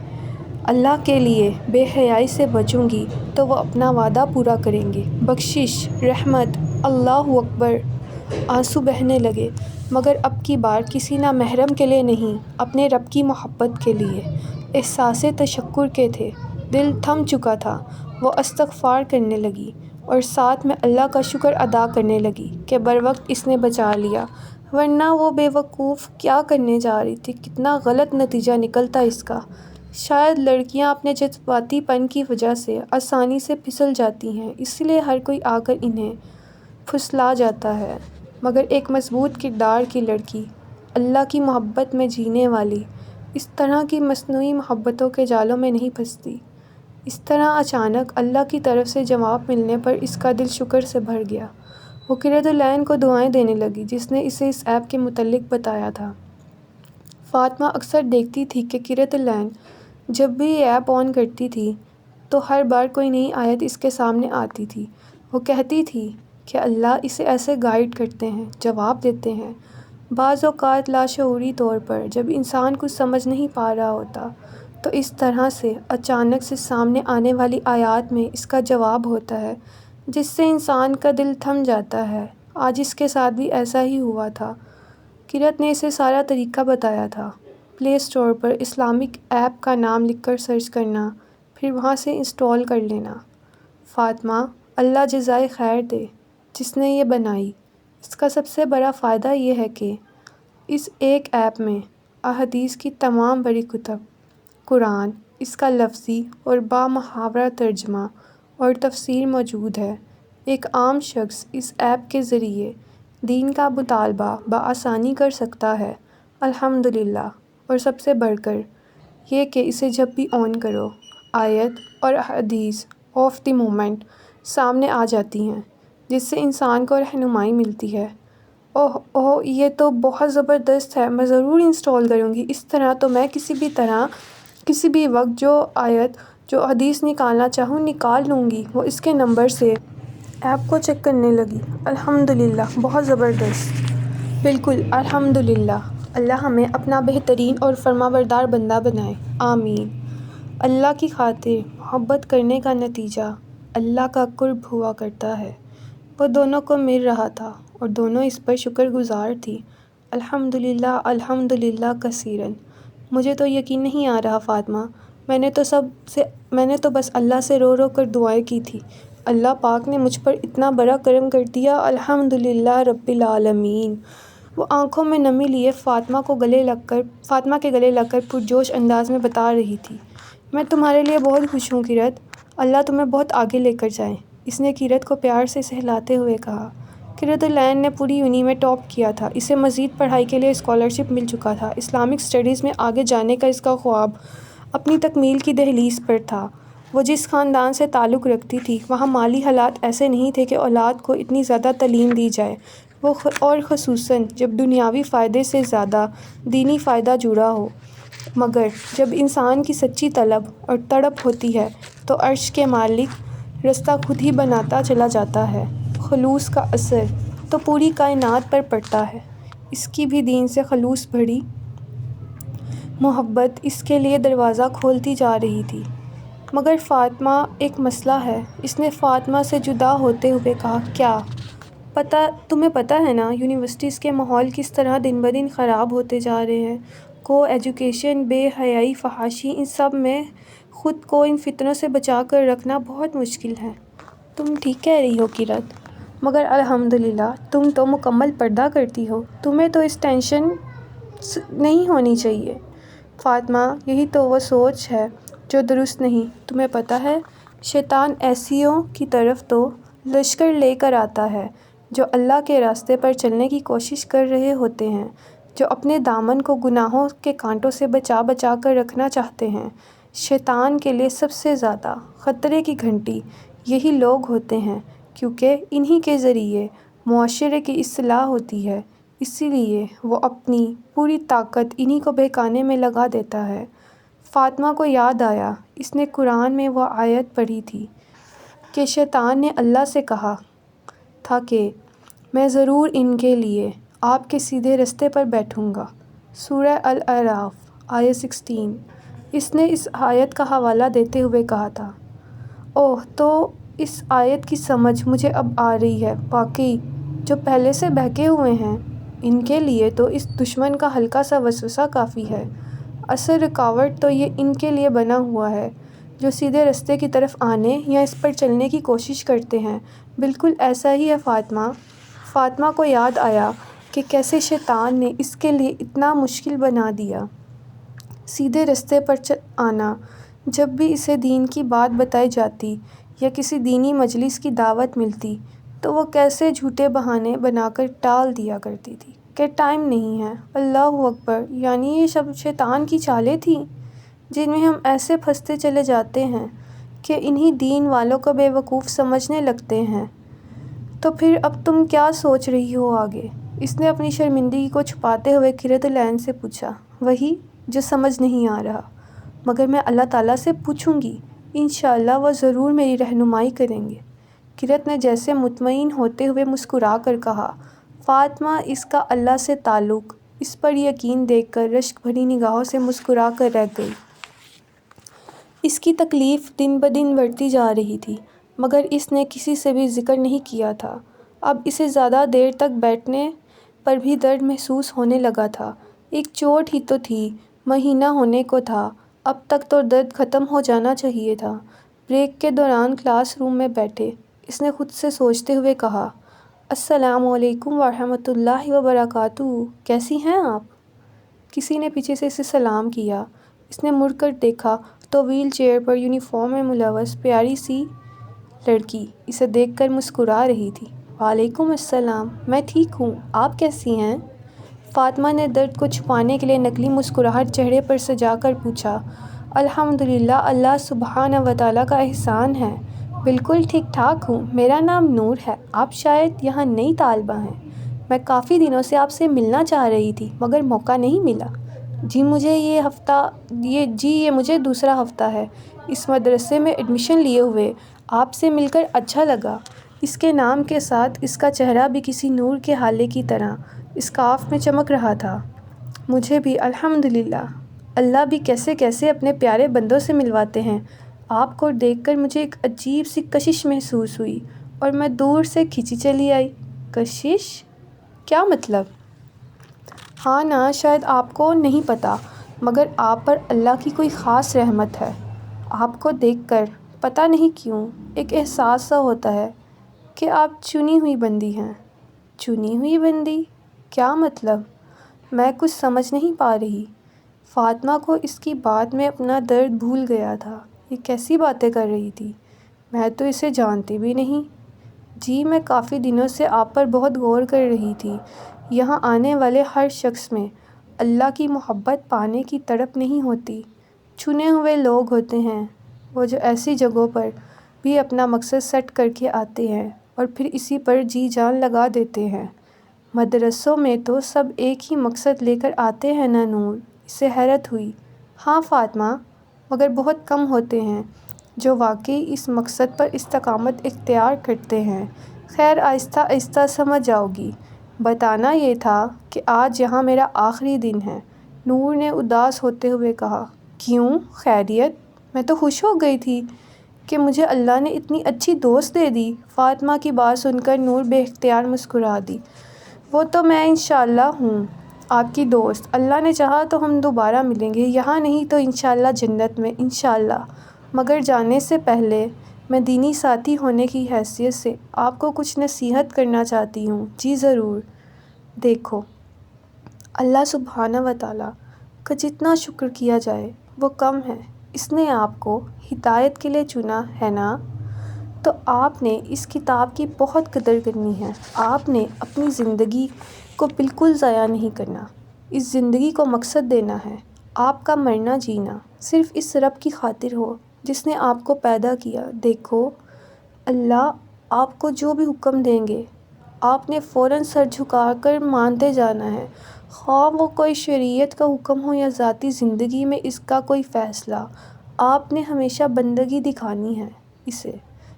اللہ کے لیے بے حیائی سے بچوں گی تو وہ اپنا وعدہ پورا کریں گے۔ بخشش، رحمت، اللہ اکبر۔ آنسو بہنے لگے، مگر اب کی بار کسی نامحرم کے لیے نہیں، اپنے رب کی محبت کے لیے۔ احساس تشکر کے تھے، دل تھم چکا تھا۔ وہ استغفار کرنے لگی اور ساتھ میں اللہ کا شکر ادا کرنے لگی کہ بروقت اس نے بچا لیا، ورنہ وہ بے وقوف کیا کرنے جا رہی تھی، کتنا غلط نتیجہ نکلتا اس کا۔ شاید لڑکیاں اپنے جذباتی پن کی وجہ سے آسانی سے پھسل جاتی ہیں، اسی لیے ہر کوئی آ کر انہیں پھسلا جاتا ہے، مگر ایک مضبوط کردار کی لڑکی، اللہ کی محبت میں جینے والی، اس طرح کی مصنوعی محبتوں کے جالوں میں نہیں پھنستی۔ اس طرح اچانک اللہ کی طرف سے جواب ملنے پر اس کا دل شکر سے بھر گیا۔ وہ قرۃ العین کو دعائیں دینے لگی جس نے اسے اس ایپ کے متعلق بتایا تھا۔ فاطمہ اکثر دیکھتی تھی کہ قرۃ العین جب بھی یہ ایپ آن کرتی تھی تو ہر بار کوئی نئی آیت اس کے سامنے آتی تھی۔ وہ کہتی تھی کہ اللہ اسے ایسے گائیڈ کرتے ہیں، جواب دیتے ہیں۔ بعض اوقات لاشعوری طور پر جب انسان کچھ سمجھ نہیں پا رہا ہوتا تو اس طرح سے اچانک سے سامنے آنے والی آیات میں اس کا جواب ہوتا ہے، جس سے انسان کا دل تھم جاتا ہے۔ آج اس کے ساتھ بھی ایسا ہی ہوا تھا۔ قرۃ نے اسے سارا طریقہ بتایا تھا۔ پلے اسٹور پر اسلامک ایپ کا نام لکھ کر سرچ کرنا، پھر وہاں سے انسٹال کر لینا۔ فاطمہ، اللہ جزائے خیر دے جس نے یہ بنائی۔ اس کا سب سے بڑا فائدہ یہ ہے کہ اس ایک ایپ میں احادیث کی تمام بڑی کتب، قرآن، اس کا لفظی اور بامحاورہ ترجمہ اور تفسیر موجود ہے۔ ایک عام شخص اس ایپ کے ذریعے دین کا مطالبہ بآسانی کر سکتا ہے، الحمدللہ۔ اور سب سے بڑھ کر یہ کہ اسے جب بھی آن کرو، آیت اور احادیث آف دی مومنٹ سامنے آ جاتی ہیں، جس سے انسان کو رہنمائی ملتی ہے۔ اوہ یہ تو بہت زبردست ہے، میں ضرور انسٹال کروں گی۔ اس طرح تو میں کسی بھی وقت جو آیت جو حدیث نکالنا چاہوں نکال لوں گی۔ وہ اس کے نمبر سے ایپ کو چیک کرنے لگی۔ الحمدللہ، بہت زبردست۔ بالکل، الحمدللہ۔ اللہ ہمیں اپنا بہترین اور فرمانبردار بندہ بنائے، آمین۔ اللہ کی خاطر محبت کرنے کا نتیجہ اللہ کا قرب ہوا کرتا ہے۔ وہ دونوں کو مل رہا تھا اور دونوں اس پر شکر گزار تھی۔ الحمدللہ، الحمدللہ کثیراً۔ مجھے تو یقین نہیں آ رہا فاطمہ، میں نے تو بس اللہ سے رو رو کر دعائیں کی تھی، اللہ پاک نے مجھ پر اتنا بڑا کرم کر دیا، الحمدللہ رب العالمین۔ وہ آنکھوں میں نمی لیے فاطمہ کے گلے لگ کر پرجوش انداز میں بتا رہی تھی، میں تمہارے لیے بہت خوش ہوں قرۃ، اللہ تمہیں بہت آگے لے کر جائے۔ اس نے قرۃ کو پیار سے سہلاتے ہوئے کہا۔ قرۃ العین نے پوری یونی میں ٹاپ کیا تھا، اسے مزید پڑھائی کے لیے اسکالرشپ مل چکا تھا، اسلامک اسٹڈیز میں آگے جانے کا اس کا خواب اپنی تکمیل کی دہلیز پر تھا۔ وہ جس خاندان سے تعلق رکھتی تھی وہاں مالی حالات ایسے نہیں تھے کہ اولاد کو اتنی زیادہ تعلیم دی جائے، اور خصوصاً جب دنیاوی فائدے سے زیادہ دینی فائدہ جڑا ہو۔ مگر جب انسان کی سچی طلب اور تڑپ ہوتی ہے تو عرش کے مالک رستہ خود ہی بناتا چلا جاتا ہے۔ خلوص کا اثر تو پوری کائنات پر پڑتا ہے۔ اس کی بھی دین سے خلوص بھری محبت اس کے لیے دروازہ کھولتی جا رہی تھی۔ مگر فاطمہ، ایک مسئلہ ہے، اس نے فاطمہ سے جدا ہوتے ہوئے کہا۔ کیا؟ تمہیں پتہ ہے نا یونیورسٹیز کے ماحول کس طرح دن بدن خراب ہوتے جا رہے ہیں۔ ایجوکیشن، بے حیائی، فحاشی، ان سب میں خود کو ان فتنوں سے بچا کر رکھنا بہت مشکل ہے۔ تم ٹھیک کہہ رہی ہو قرۃ، مگر الحمدللہ تم تو مکمل پردہ کرتی ہو، تمہیں تو اس ٹینشن نہیں ہونی چاہیے۔ فاطمہ، یہی تو وہ سوچ ہے جو درست نہیں۔ تمہیں پتہ ہے شیطان ایسیوں کی طرف تو لشکر لے کر آتا ہے جو اللہ کے راستے پر چلنے کی کوشش کر رہے ہوتے ہیں، جو اپنے دامن کو گناہوں کے کانٹوں سے بچا کر رکھنا چاہتے ہیں۔ شیطان کے لیے سب سے زیادہ خطرے کی گھنٹی یہی لوگ ہوتے ہیں، کیونکہ انہی کے ذریعے معاشرے کی اصلاح ہوتی ہے، اسی لیے وہ اپنی پوری طاقت انہی کو بہکانے میں لگا دیتا ہے۔ فاطمہ کو یاد آیا، اس نے قرآن میں وہ آیت پڑھی تھی کہ شیطان نے اللہ سے کہا تھا کہ میں ضرور ان کے لیے آپ کے سیدھے رستے پر بیٹھوں گا۔ سورہ الاعراف، آیت 16۔ اس نے اس آیت کا حوالہ دیتے ہوئے کہا تھا۔ اوہ، تو اس آیت کی سمجھ مجھے اب آ رہی ہے۔ واقعی جو پہلے سے بہکے ہوئے ہیں ان کے لیے تو اس دشمن کا ہلکا سا وسوسہ کافی ہے۔ اصل رکاوٹ تو یہ ان کے لیے بنا ہوا ہے جو سیدھے رستے کی طرف آنے یا اس پر چلنے کی کوشش کرتے ہیں۔ بالکل ایسا ہی ہے فاطمہ۔ فاطمہ کو یاد آیا کہ کیسے شیطان نے اس کے لیے اتنا مشکل بنا دیا سیدھے رستے پر آنا۔ جب بھی اسے دین کی بات بتائی جاتی یا کسی دینی مجلس کی دعوت ملتی تو وہ کیسے جھوٹے بہانے بنا کر ٹال دیا کرتی تھی کہ ٹائم نہیں ہے۔ اللہ اکبر! یعنی یہ سب شیطان کی چالیں تھیں جن میں ہم ایسے پھنستے چلے جاتے ہیں کہ انہی دین والوں کو بے وقوف سمجھنے لگتے ہیں۔ تو پھر اب تم کیا سوچ رہی ہو آگے؟ اس نے اپنی شرمندگی کو چھپاتے ہوئے قرۃ العین سے پوچھا۔ وہی جو سمجھ نہیں آ رہا، مگر میں اللہ تعالیٰ سے پوچھوں گی، انشاءاللہ وہ ضرور میری رہنمائی کریں گے۔ قرۃ نے جیسے مطمئن ہوتے ہوئے مسکرا کر کہا۔ فاطمہ اس کا اللہ سے تعلق، اس پر یقین دیکھ کر رشک بھری نگاہوں سے مسکرا کر رہ گئی۔ اس کی تکلیف دن بدن بڑھتی جا رہی تھی مگر اس نے کسی سے بھی ذکر نہیں کیا تھا۔ اب اسے زیادہ دیر تک بیٹھنے پر بھی درد محسوس ہونے لگا تھا۔ ایک چوٹ ہی تو تھی، مہینہ ہونے کو تھا، اب تک تو درد ختم ہو جانا چاہیے تھا۔ بریک کے دوران کلاس روم میں بیٹھے اس نے خود سے سوچتے ہوئے کہا، السلام علیکم ورحمۃ اللہ وبرکاتہ، کیسی ہیں آپ؟ کسی نے پیچھے سے اسے سلام کیا۔ اس نے مڑ کر دیکھا تو وہیل چیئر پر یونیفارم میں ملوث پیاری سی لڑکی اسے دیکھ کر مسکرا رہی تھی۔ وعلیکم السلام، میں ٹھیک ہوں، آپ کیسی ہیں؟ فاطمہ نے درد کو چھپانے کے لیے نقلی مسکراہٹ چہرے پر سجا کر پوچھا۔ الحمدللہ، اللہ سبحانہ و تعالیٰ کا احسان ہے، بالکل ٹھیک ٹھاک ہوں۔ میرا نام نور ہے، آپ شاید یہاں نئی طالبہ ہیں۔ میں کافی دنوں سے آپ سے ملنا چاہ رہی تھی مگر موقع نہیں ملا۔ جی مجھے دوسرا ہفتہ ہے اس مدرسے میں ایڈمیشن لیے ہوئے، آپ سے مل کر اچھا لگا۔ اس کے نام کے ساتھ اس کا چہرہ بھی کسی نور کے ہالے کی طرح اسکارف میں چمک رہا تھا۔ مجھے بھی الحمدللہ، اللہ بھی کیسے کیسے اپنے پیارے بندوں سے ملواتے ہیں۔ آپ کو دیکھ کر مجھے ایک عجیب سی کشش محسوس ہوئی اور میں دور سے کھنچی چلی آئی۔ کشش؟ کیا مطلب؟ ہاں نا، شاید آپ کو نہیں پتہ مگر آپ پر اللہ کی کوئی خاص رحمت ہے۔ آپ کو دیکھ کر پتہ نہیں کیوں ایک احساس سا ہوتا ہے کہ آپ چنی ہوئی بندی ہیں۔ چنی ہوئی بندی؟ کیا مطلب؟ میں کچھ سمجھ نہیں پا رہی۔ فاطمہ کو اس کی بات میں اپنا درد بھول گیا تھا۔ یہ کیسی باتیں کر رہی تھی؟ میں تو اسے جانتی بھی نہیں۔ جی میں کافی دنوں سے آپ پر بہت غور کر رہی تھی۔ یہاں آنے والے ہر شخص میں اللہ کی محبت پانے کی تڑپ نہیں ہوتی۔ چنے ہوئے لوگ ہوتے ہیں وہ جو ایسی جگہوں پر بھی اپنا مقصد سیٹ کر کے آتے ہیں اور پھر اسی پر جی جان لگا دیتے ہیں۔ مدرسوں میں تو سب ایک ہی مقصد لے کر آتے ہیں نا نور؟ اسے حیرت ہوئی۔ ہاں فاطمہ، مگر بہت کم ہوتے ہیں جو واقعی اس مقصد پر استقامت اختیار کرتے ہیں۔ خیر آہستہ آہستہ سمجھ جاؤ گی۔ بتانا یہ تھا کہ آج یہاں میرا آخری دن ہے، نور نے اداس ہوتے ہوئے کہا۔ کیوں؟ خیریت؟ میں تو خوش ہو گئی تھی کہ مجھے اللہ نے اتنی اچھی دوست دے دی۔ فاطمہ کی بات سن کر نور بے اختیار مسکرا دی۔ وہ تو میں انشاءاللہ ہوں آپ کی دوست، اللہ نے چاہا تو ہم دوبارہ ملیں گے، یہاں نہیں تو انشاءاللہ جنت میں انشاءاللہ۔ مگر جانے سے پہلے میں دینی ساتھی ہونے کی حیثیت سے آپ کو کچھ نصیحت کرنا چاہتی ہوں۔ جی ضرور۔ دیکھو، اللہ سبحانہ و تعالیٰ کا جتنا شکر کیا جائے وہ کم ہے۔ اس نے آپ کو ہدایت کے لیے چنا ہے نا، تو آپ نے اس کتاب کی بہت قدر کرنی ہے۔ آپ نے اپنی زندگی کو بالکل ضائع نہیں کرنا، اس زندگی کو مقصد دینا ہے۔ آپ کا مرنا جینا صرف اس رب کی خاطر ہو جس نے آپ کو پیدا کیا۔ دیکھو، اللہ آپ کو جو بھی حکم دیں گے آپ نے فوراً سر جھکا کر مانتے جانا ہے، خواہ وہ کوئی شریعت کا حکم ہو یا ذاتی زندگی میں اس کا کوئی فیصلہ۔ آپ نے ہمیشہ بندگی دکھانی ہے اسے،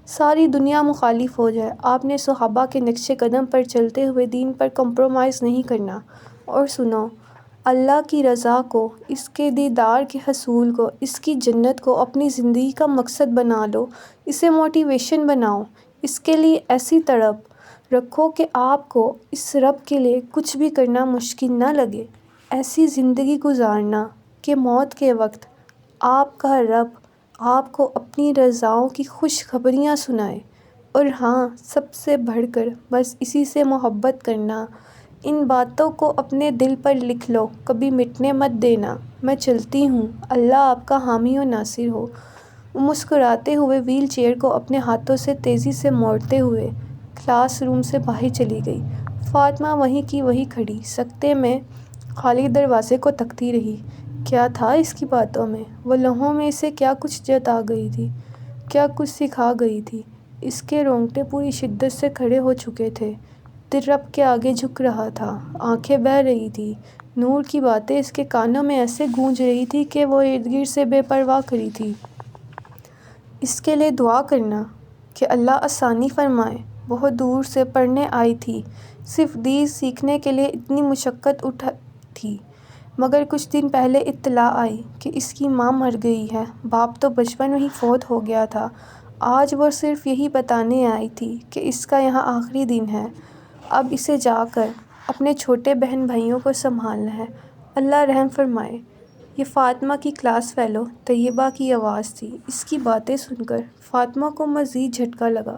ساری دنیا مخالف ہو جائے۔ آپ نے صحابہ کے نقش قدم پر چلتے ہوئے دین پر کمپرومائز نہیں کرنا۔ اور سنو، اللہ کی رضا کو، اس کے دیدار کے حصول کو، اس کی جنت کو اپنی زندگی کا مقصد بنا لو، اسے موٹیویشن بناؤ، اس کے لیے ایسی تڑپ رکھو کہ آپ کو اس رب کے لیے کچھ بھی کرنا مشکل نہ لگے۔ ایسی زندگی گزارنا کہ موت کے وقت آپ کا رب آپ کو اپنی رضاؤں کی خوشخبریاں سنائے۔ اور ہاں، سب سے بڑھ کر بس اسی سے محبت کرنا۔ ان باتوں کو اپنے دل پر لکھ لو، کبھی مٹنے مت دینا۔ میں چلتی ہوں، اللہ آپ کا حامی و ناصر ہو۔ وہ مسکراتے ہوئے وہیل چیئر کو اپنے ہاتھوں سے تیزی سے موڑتے ہوئے کلاس روم سے باہر چلی گئی۔ فاطمہ وہیں کی وہیں کھڑی سکتے میں خالی دروازے کو تکتی رہی۔ کیا تھا اس کی باتوں میں؟ وہ لمحوں میں اسے کیا کچھ جتا گئی تھی، کیا کچھ سکھا گئی تھی؟ اس کے رونگٹے پوری شدت سے کھڑے ہو چکے تھے، دل رب کے آگے جھک رہا تھا، آنکھیں بہہ رہی تھیں۔ نور کی باتیں اس کے کانوں میں ایسے گونج رہی تھی کہ وہ ارد گرد سے بے پرواہ کھڑی تھی۔ اس کے لیے دعا کرنا کہ اللہ آسانی فرمائے۔ بہت دور سے پڑھنے آئی تھی، صرف حدیث سیکھنے کے لیے اتنی مشقت اٹھائی تھی، مگر کچھ دن پہلے اطلاع آئی کہ اس کی ماں مر گئی ہے۔ باپ تو بچپن میں ہی فوت ہو گیا تھا۔ آج وہ صرف یہی بتانے آئی تھی کہ اس کا یہاں آخری دن ہے، اب اسے جا کر اپنے چھوٹے بہن بھائیوں کو سنبھالنا ہے۔ اللہ رحم فرمائے۔ یہ فاطمہ کی کلاس فیلو طیبہ کی آواز تھی۔ اس کی باتیں سن کر فاطمہ کو مزید جھٹکا لگا،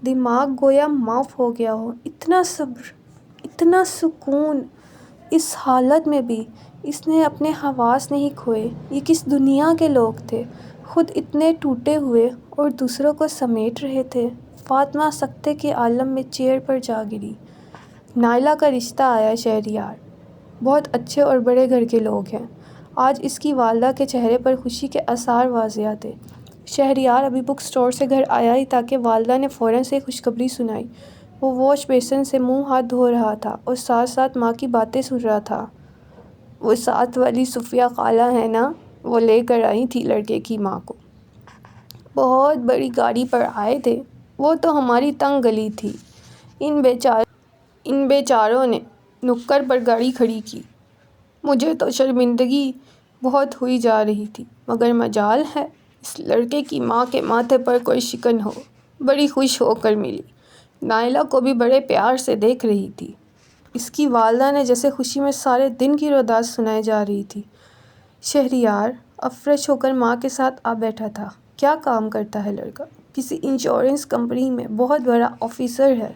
دماغ گویا معاف ہو گیا ہو۔ اتنا صبر، اتنا سکون، اس حالت میں بھی اس نے اپنے حواس نہیں کھوئے۔ یہ کس دنیا کے لوگ تھے، خود اتنے ٹوٹے ہوئے اور دوسروں کو سمیٹ رہے تھے۔ فاطمہ سکتے کے عالم میں چیئر پر جا گری۔ نائلہ کا رشتہ آیا شہریار، بہت اچھے اور بڑے گھر کے لوگ ہیں۔ آج اس کی والدہ کے چہرے پر خوشی کے آثار واضح تھے۔ شہریار ابھی بک اسٹور سے گھر آیا ہی تھا کہ والدہ نے فوراً سے خوشخبری سنائی۔ وہ واش بیسن سے منہ ہاتھ دھو رہا تھا اور ساتھ ساتھ ماں کی باتیں سن رہا تھا۔ وہ ساتھ والی صفیہ خالہ ہے نا، وہ لے کر آئی تھی لڑکے کی ماں کو، بہت بڑی گاڑی پر آئے تھے۔ وہ تو ہماری تنگ گلی تھی، ان بیچاروں نے نکڑ پر گاڑی کھڑی کی۔ مجھے تو شرمندگی بہت ہوئی جا رہی تھی، مگر مجال ہے اس لڑکے کی ماں کے ماتھے پر کوئی شکن ہو۔ بڑی خوش ہو کر ملی، نائلہ کو بھی بڑے پیار سے دیکھ رہی تھی۔ اس کی والدہ نے جیسے خوشی میں سارے دن کی روداد سنائے جا رہی تھی۔ شہریار اب فریش ہو کر ماں کے ساتھ آ بیٹھا تھا۔ کیا کام کرتا ہے لڑکا؟ کسی انشورنس کمپنی میں بہت بڑا آفیسر ہے۔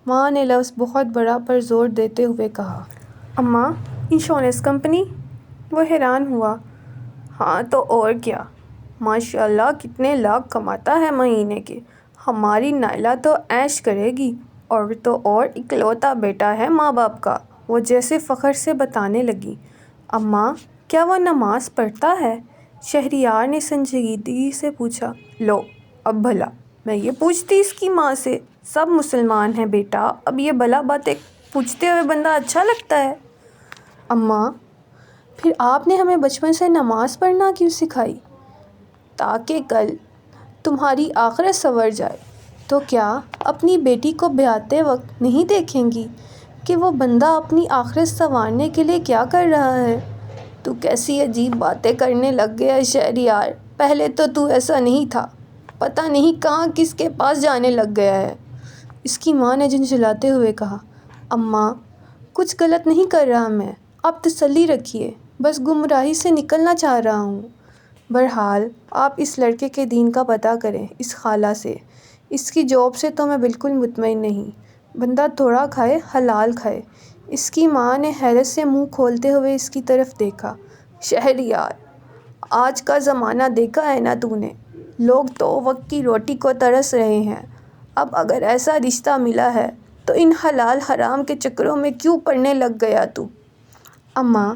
ماں نے لفظ بہت بڑا پر زور دیتے ہوئے کہا۔ اماں، انشورنس کمپنی؟ وہ حیران ہوا۔ ہاں تو اور کیا، ماشاءاللہ کتنے لاکھ کماتا ہے مہینے کے۔ ہماری نائلہ تو عیش کرے گی، اور تو اور اکلوتا بیٹا ہے ماں باپ کا۔ وہ جیسے فخر سے بتانے لگی۔ اماں، کیا وہ نماز پڑھتا ہے؟ شہریار نے سنجیدگی سے پوچھا۔ لو، اب بھلا میں یہ پوچھتی اس کی ماں سے؟ سب مسلمان ہیں بیٹا، اب یہ بھلا باتیں پوچھتے ہوئے بندہ اچھا لگتا ہے؟ اماں، پھر آپ نے ہمیں بچپن سے نماز پڑھنا کیوں سکھائی؟ تاکہ کل تمہاری آخرت سنور جائے۔ تو کیا اپنی بیٹی کو بیاہتے وقت نہیں دیکھیں گی کہ وہ بندہ اپنی آخرت سنوارنے کے لیے کیا کر رہا ہے؟ تو کیسی عجیب باتیں کرنے لگ گیا ہے شہریار، پہلے تو تو ایسا نہیں تھا، پتہ نہیں کہاں کس کے پاس جانے لگ گیا ہے۔ اس کی ماں نے جھنجھلاتے ہوئے کہا۔ اماں، کچھ غلط نہیں کر رہا میں، آپ تسلی رکھیے، بس گمراہی سے نکلنا چاہ رہا ہوں۔ بہرحال آپ اس لڑکے کے دین کا پتہ کریں اس خالہ سے۔ اس کی جاب سے تو میں بالکل مطمئن نہیں، بندہ تھوڑا کھائے حلال کھائے۔ اس کی ماں نے حیرت سے منہ کھولتے ہوئے اس کی طرف دیکھا۔ شہریار، آج کا زمانہ دیکھا ہے نا تو نے، لوگ تو وقت کی روٹی کو ترس رہے ہیں۔ اب اگر ایسا رشتہ ملا ہے تو ان حلال حرام کے چکروں میں کیوں پڑنے لگ گیا تو؟ اماں،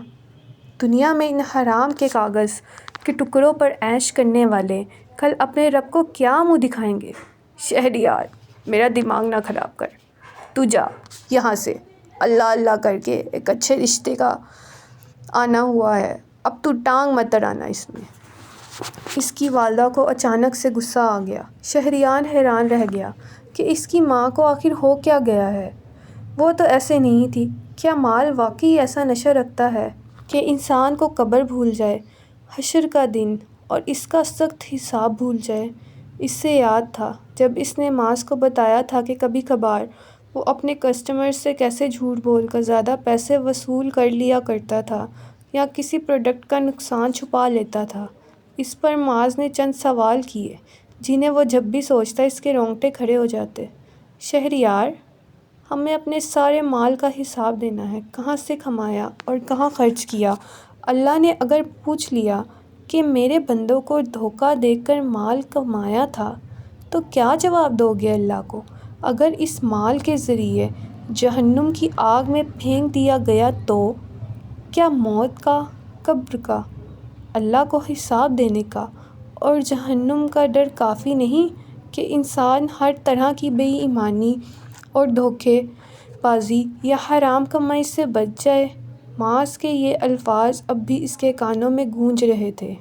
دنیا میں ان حرام کے کاغذ کے ٹکڑوں پر عیش کرنے والے کل اپنے رب کو کیا منہ دکھائیں گے؟ شہریار، میرا دماغ نہ خراب کر، تو جا یہاں سے۔ اللہ اللہ کر کے ایک اچھے رشتے کا آنا ہوا ہے، اب تو ٹانگ مت اڑانا اس میں۔ اس کی والدہ کو اچانک سے غصہ آ گیا۔ شہریار حیران رہ گیا کہ اس کی ماں کو آخر ہو کیا گیا ہے۔ وہ تو ایسے نہیں تھی، کیا مال واقعی ایسا نشہ رکھتا ہے کہ انسان کو قبر بھول جائے، حشر کا دن اور اس کا سخت حساب بھول جائے؟ اس سے یاد تھا جب اس نے معاذ کو بتایا تھا کہ کبھی کبھار وہ اپنے کسٹمر سے کیسے جھوٹ بول کر زیادہ پیسے وصول کر لیا کرتا تھا یا کسی پروڈکٹ کا نقصان چھپا لیتا تھا۔ اس پر معاذ نے چند سوال کیے جنہیں وہ جب بھی سوچتا اس کے رونگٹے کھڑے ہو جاتے۔ شہریار، ہمیں اپنے سارے مال کا حساب دینا ہے، کہاں سے کمایا اور کہاں خرچ کیا۔ اللہ نے اگر پوچھ لیا کہ میرے بندوں کو دھوکہ دے کر مال کمایا تھا تو کیا جواب دو گے اللہ کو؟ اگر اس مال کے ذریعے جہنم کی آگ میں پھینک دیا گیا تو کیا موت کا، قبر کا، اللہ کو حساب دینے کا اور جہنم کا ڈر کافی نہیں کہ انسان ہر طرح کی بے ایمانی اور دھوکے بازی یا حرام کمائی سے بچ جائے؟ معاذ کے یہ الفاظ اب بھی اس کے کانوں میں گونج رہے تھے۔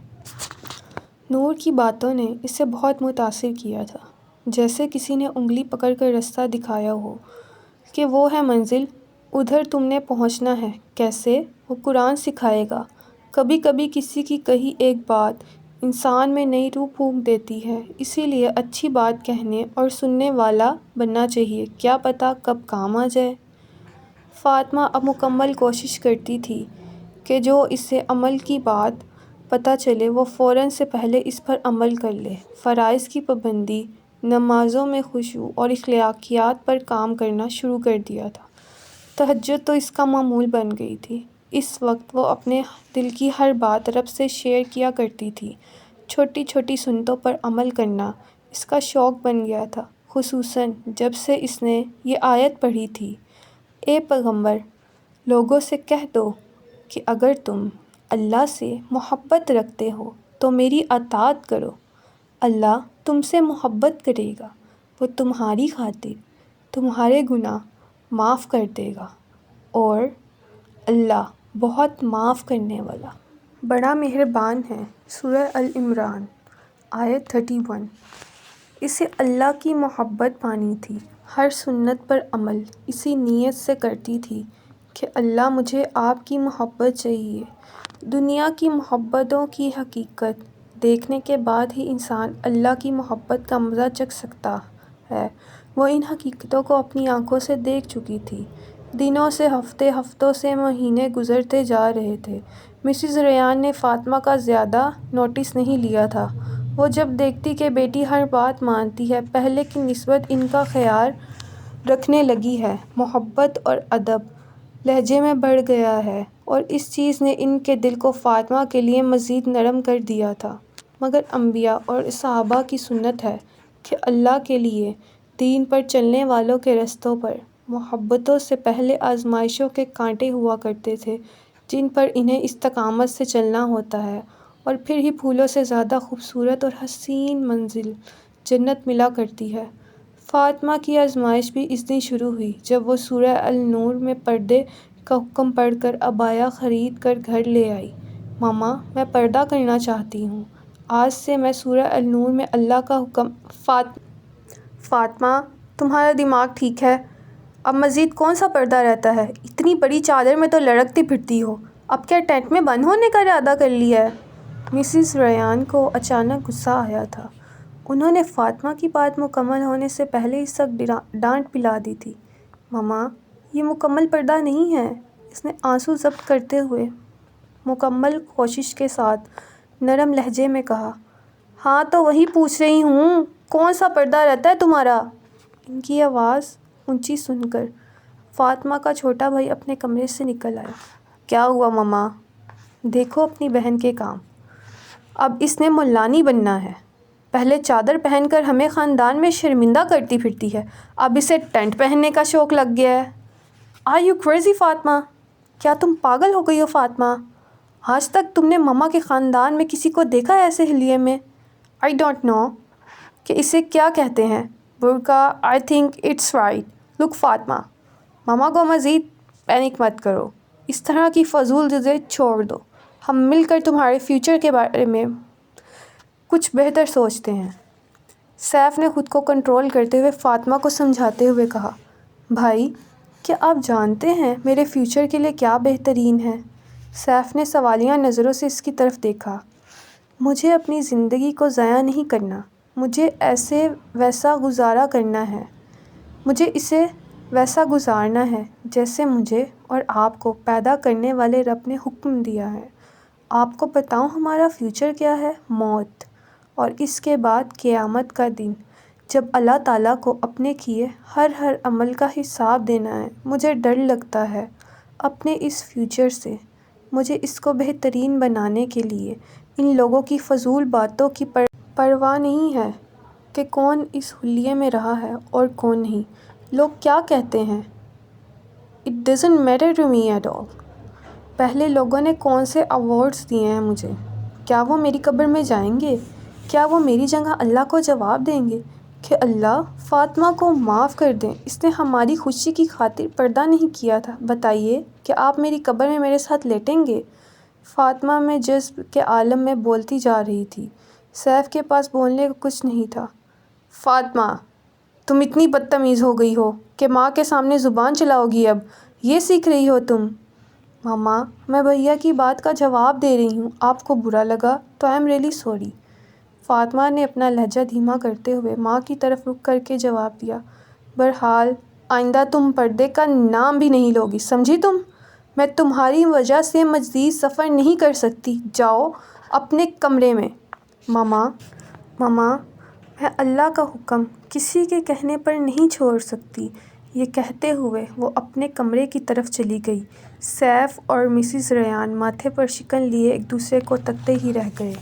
نور کی باتوں نے اسے بہت متاثر کیا تھا، جیسے کسی نے انگلی پکڑ کر راستہ دکھایا ہو کہ وہ ہے منزل، ادھر تم نے پہنچنا ہے۔ کیسے؟ وہ قرآن سکھائے گا۔ کبھی کبھی کسی کی کہی ایک بات انسان میں نئی روح پھونک دیتی ہے، اسی لیے اچھی بات کہنے اور سننے والا بننا چاہیے، کیا پتہ کب کام آ جائے۔ فاطمہ اب مکمل کوشش کرتی تھی کہ جو اسے عمل کی بات پتہ چلے وہ فوراً سے پہلے اس پر عمل کر لے۔ فرائض کی پابندی، نمازوں میں خشوع اور اخلاقیات پر کام کرنا شروع کر دیا تھا۔ تہجد تو اس کا معمول بن گئی تھی۔ اس وقت وہ اپنے دل کی ہر بات رب سے شیئر کیا کرتی تھی۔ چھوٹی چھوٹی سنتوں پر عمل کرنا اس کا شوق بن گیا تھا، خصوصاً جب سے اس نے یہ آیت پڑھی تھی، اے پیغمبر، لوگوں سے کہہ دو کہ اگر تم اللہ سے محبت رکھتے ہو تو میری اطاعت کرو، اللہ تم سے محبت کرے گا، وہ تمہاری خاطر تمہارے گناہ معاف کر دے گا اور اللہ بہت معاف کرنے والا، بڑا مہربان ہے۔ سورہ ال-عمران آیت 31۔ اسے اللہ کی محبت پانی تھی، ہر سنت پر عمل اسی نیت سے کرتی تھی کہ اللہ مجھے آپ کی محبت چاہیے۔ دنیا کی محبتوں کی حقیقت دیکھنے کے بعد ہی انسان اللہ کی محبت کا مزہ چکھ سکتا ہے۔ وہ ان حقیقتوں کو اپنی آنکھوں سے دیکھ چکی تھی۔ دنوں سے ہفتے، ہفتوں سے مہینے گزرتے جا رہے تھے۔ مسز ریان نے فاطمہ کا زیادہ نوٹس نہیں لیا تھا۔ وہ جب دیکھتی کہ بیٹی ہر بات مانتی ہے، پہلے کی نسبت ان کا خیال رکھنے لگی ہے، محبت اور ادب لہجے میں بڑھ گیا ہے، اور اس چیز نے ان کے دل کو فاطمہ کے لیے مزید نرم کر دیا تھا۔ مگر انبیاء اور صحابہ کی سنت ہے کہ اللہ کے لیے دین پر چلنے والوں کے رستوں پر محبتوں سے پہلے آزمائشوں کے کانٹے ہوا کرتے تھے، جن پر انہیں استقامت سے چلنا ہوتا ہے، اور پھر ہی پھولوں سے زیادہ خوبصورت اور حسین منزل جنت ملا کرتی ہے۔ فاطمہ کی آزمائش بھی اس دن شروع ہوئی جب وہ سورہ النور میں پردے کا حکم پڑھ کر عبایا خرید کر گھر لے آئی۔ ماما، میں پردہ کرنا چاہتی ہوں، آج سے میں سورہ النور میں اللہ کا حکم۔ فاطمہ، تمہارا دماغ ٹھیک ہے؟ اب مزید کون سا پردہ رہتا ہے؟ اتنی بڑی چادر میں تو لڑکتی پھرتی ہو، اب کیا ٹینٹ میں بند ہونے کا ارادہ کر لیا ہے؟ مسز ریان کو اچانک غصہ آیا تھا۔ انہوں نے فاطمہ کی بات مکمل ہونے سے پہلے ہی سخت ڈانٹ پلا دی تھی۔ ماما، یہ مکمل پردہ نہیں ہے، اس نے آنسو ضبط کرتے ہوئے مکمل کوشش کے ساتھ نرم لہجے میں کہا۔ ہاں تو وہی پوچھ رہی ہوں، کون سا پردہ رہتا ہے تمہارا؟ ان کی آواز اونچی سن کر فاطمہ کا چھوٹا بھائی اپنے کمرے سے نکل آیا۔ کیا ہوا ماما؟ دیکھو اپنی بہن کے کام، اب اس نے مولانی بننا ہے۔ پہلے چادر پہن کر ہمیں خاندان میں شرمندہ کرتی پھرتی ہے، اب اسے ٹینٹ پہننے کا شوق لگ گیا ہے۔ Are you crazy Fatima? کیا تم پاگل ہو گئی ہو فاطمہ؟ آج تک تم نے ماما کے خاندان میں کسی کو دیکھا ہے ایسے حلیے میں؟ آئی ڈونٹ نو کہ اسے کیا کہتے ہیں، برقع، آئی تھنک اٹس رائٹ۔ لک فاطمہ، ماما کو مزید پینک مت کرو، اس طرح کی فضول ضد چھوڑ دو، ہم مل کر تمہارے فیوچر کے بارے میں کچھ بہتر سوچتے ہیں۔ سیف نے خود کو کنٹرول کرتے ہوئے فاطمہ کو سمجھاتے ہوئے کہا۔ بھائی، کیا آپ جانتے ہیں میرے فیوچر کے لیے کیا بہترین ہے؟ سیف نے سوالیہ نظروں سے اس کی طرف دیکھا۔ مجھے اپنی زندگی کو ضائع نہیں کرنا، مجھے ایسے ویسا گزارا کرنا ہے، مجھے اسے ویسا گزارنا ہے جیسے مجھے اور آپ کو پیدا کرنے والے رب نے حکم دیا ہے۔ آپ کو بتاؤں ہمارا فیوچر کیا ہے؟ موت، اور اس کے بعد قیامت کا دن، جب اللہ تعالیٰ کو اپنے کیے ہر عمل کا حساب دینا ہے۔ مجھے ڈر لگتا ہے اپنے اس فیوچر سے۔ مجھے اس کو بہترین بنانے کے لیے ان لوگوں کی فضول باتوں کی پرواہ نہیں ہے کہ کون اس حلیے میں رہا ہے اور کون نہیں۔ لوگ کیا کہتے ہیں؟ It doesn't matter to me at all۔ پہلے لوگوں نے کون سے ایوارڈز دیے ہیں مجھے؟ کیا وہ میری قبر میں جائیں گے؟ کیا وہ میری جگہ اللہ کو جواب دیں گے کہ اللہ فاطمہ کو معاف کر دیں، اس نے ہماری خوشی کی خاطر پردہ نہیں کیا تھا، بتائیے کہ آپ میری قبر میں میرے ساتھ لیٹیں گے؟ فاطمہ میں جذب کے عالم میں بولتی جا رہی تھی۔ سیف کے پاس بولنے کو کچھ نہیں تھا۔ فاطمہ، تم اتنی بدتمیز ہو گئی ہو کہ ماں کے سامنے زبان چلاؤ گی، اب یہ سیکھ رہی ہو تم؟ ماما، میں بھیا کی بات کا جواب دے رہی ہوں، آپ کو برا لگا تو I am really sorry. Fatima نے اپنا لہجہ دھیما کرتے ہوئے ماں کی طرف رخ کر کے جواب دیا۔ بہرحال آئندہ تم پردے کا نام بھی نہیں لوگی، سمجھی تم؟ میں تمہاری وجہ سے مزید سفر نہیں کر سکتی، جاؤ اپنے کمرے میں۔ ماما، میں اللہ کا حکم کسی کے کہنے پر نہیں چھوڑ سکتی۔ یہ کہتے ہوئے وہ اپنے کمرے کی طرف چلی گئی۔ سیف اور مسز ریان ماتھے پر شکن لیے ایک دوسرے کو تکتے ہی رہ گئے۔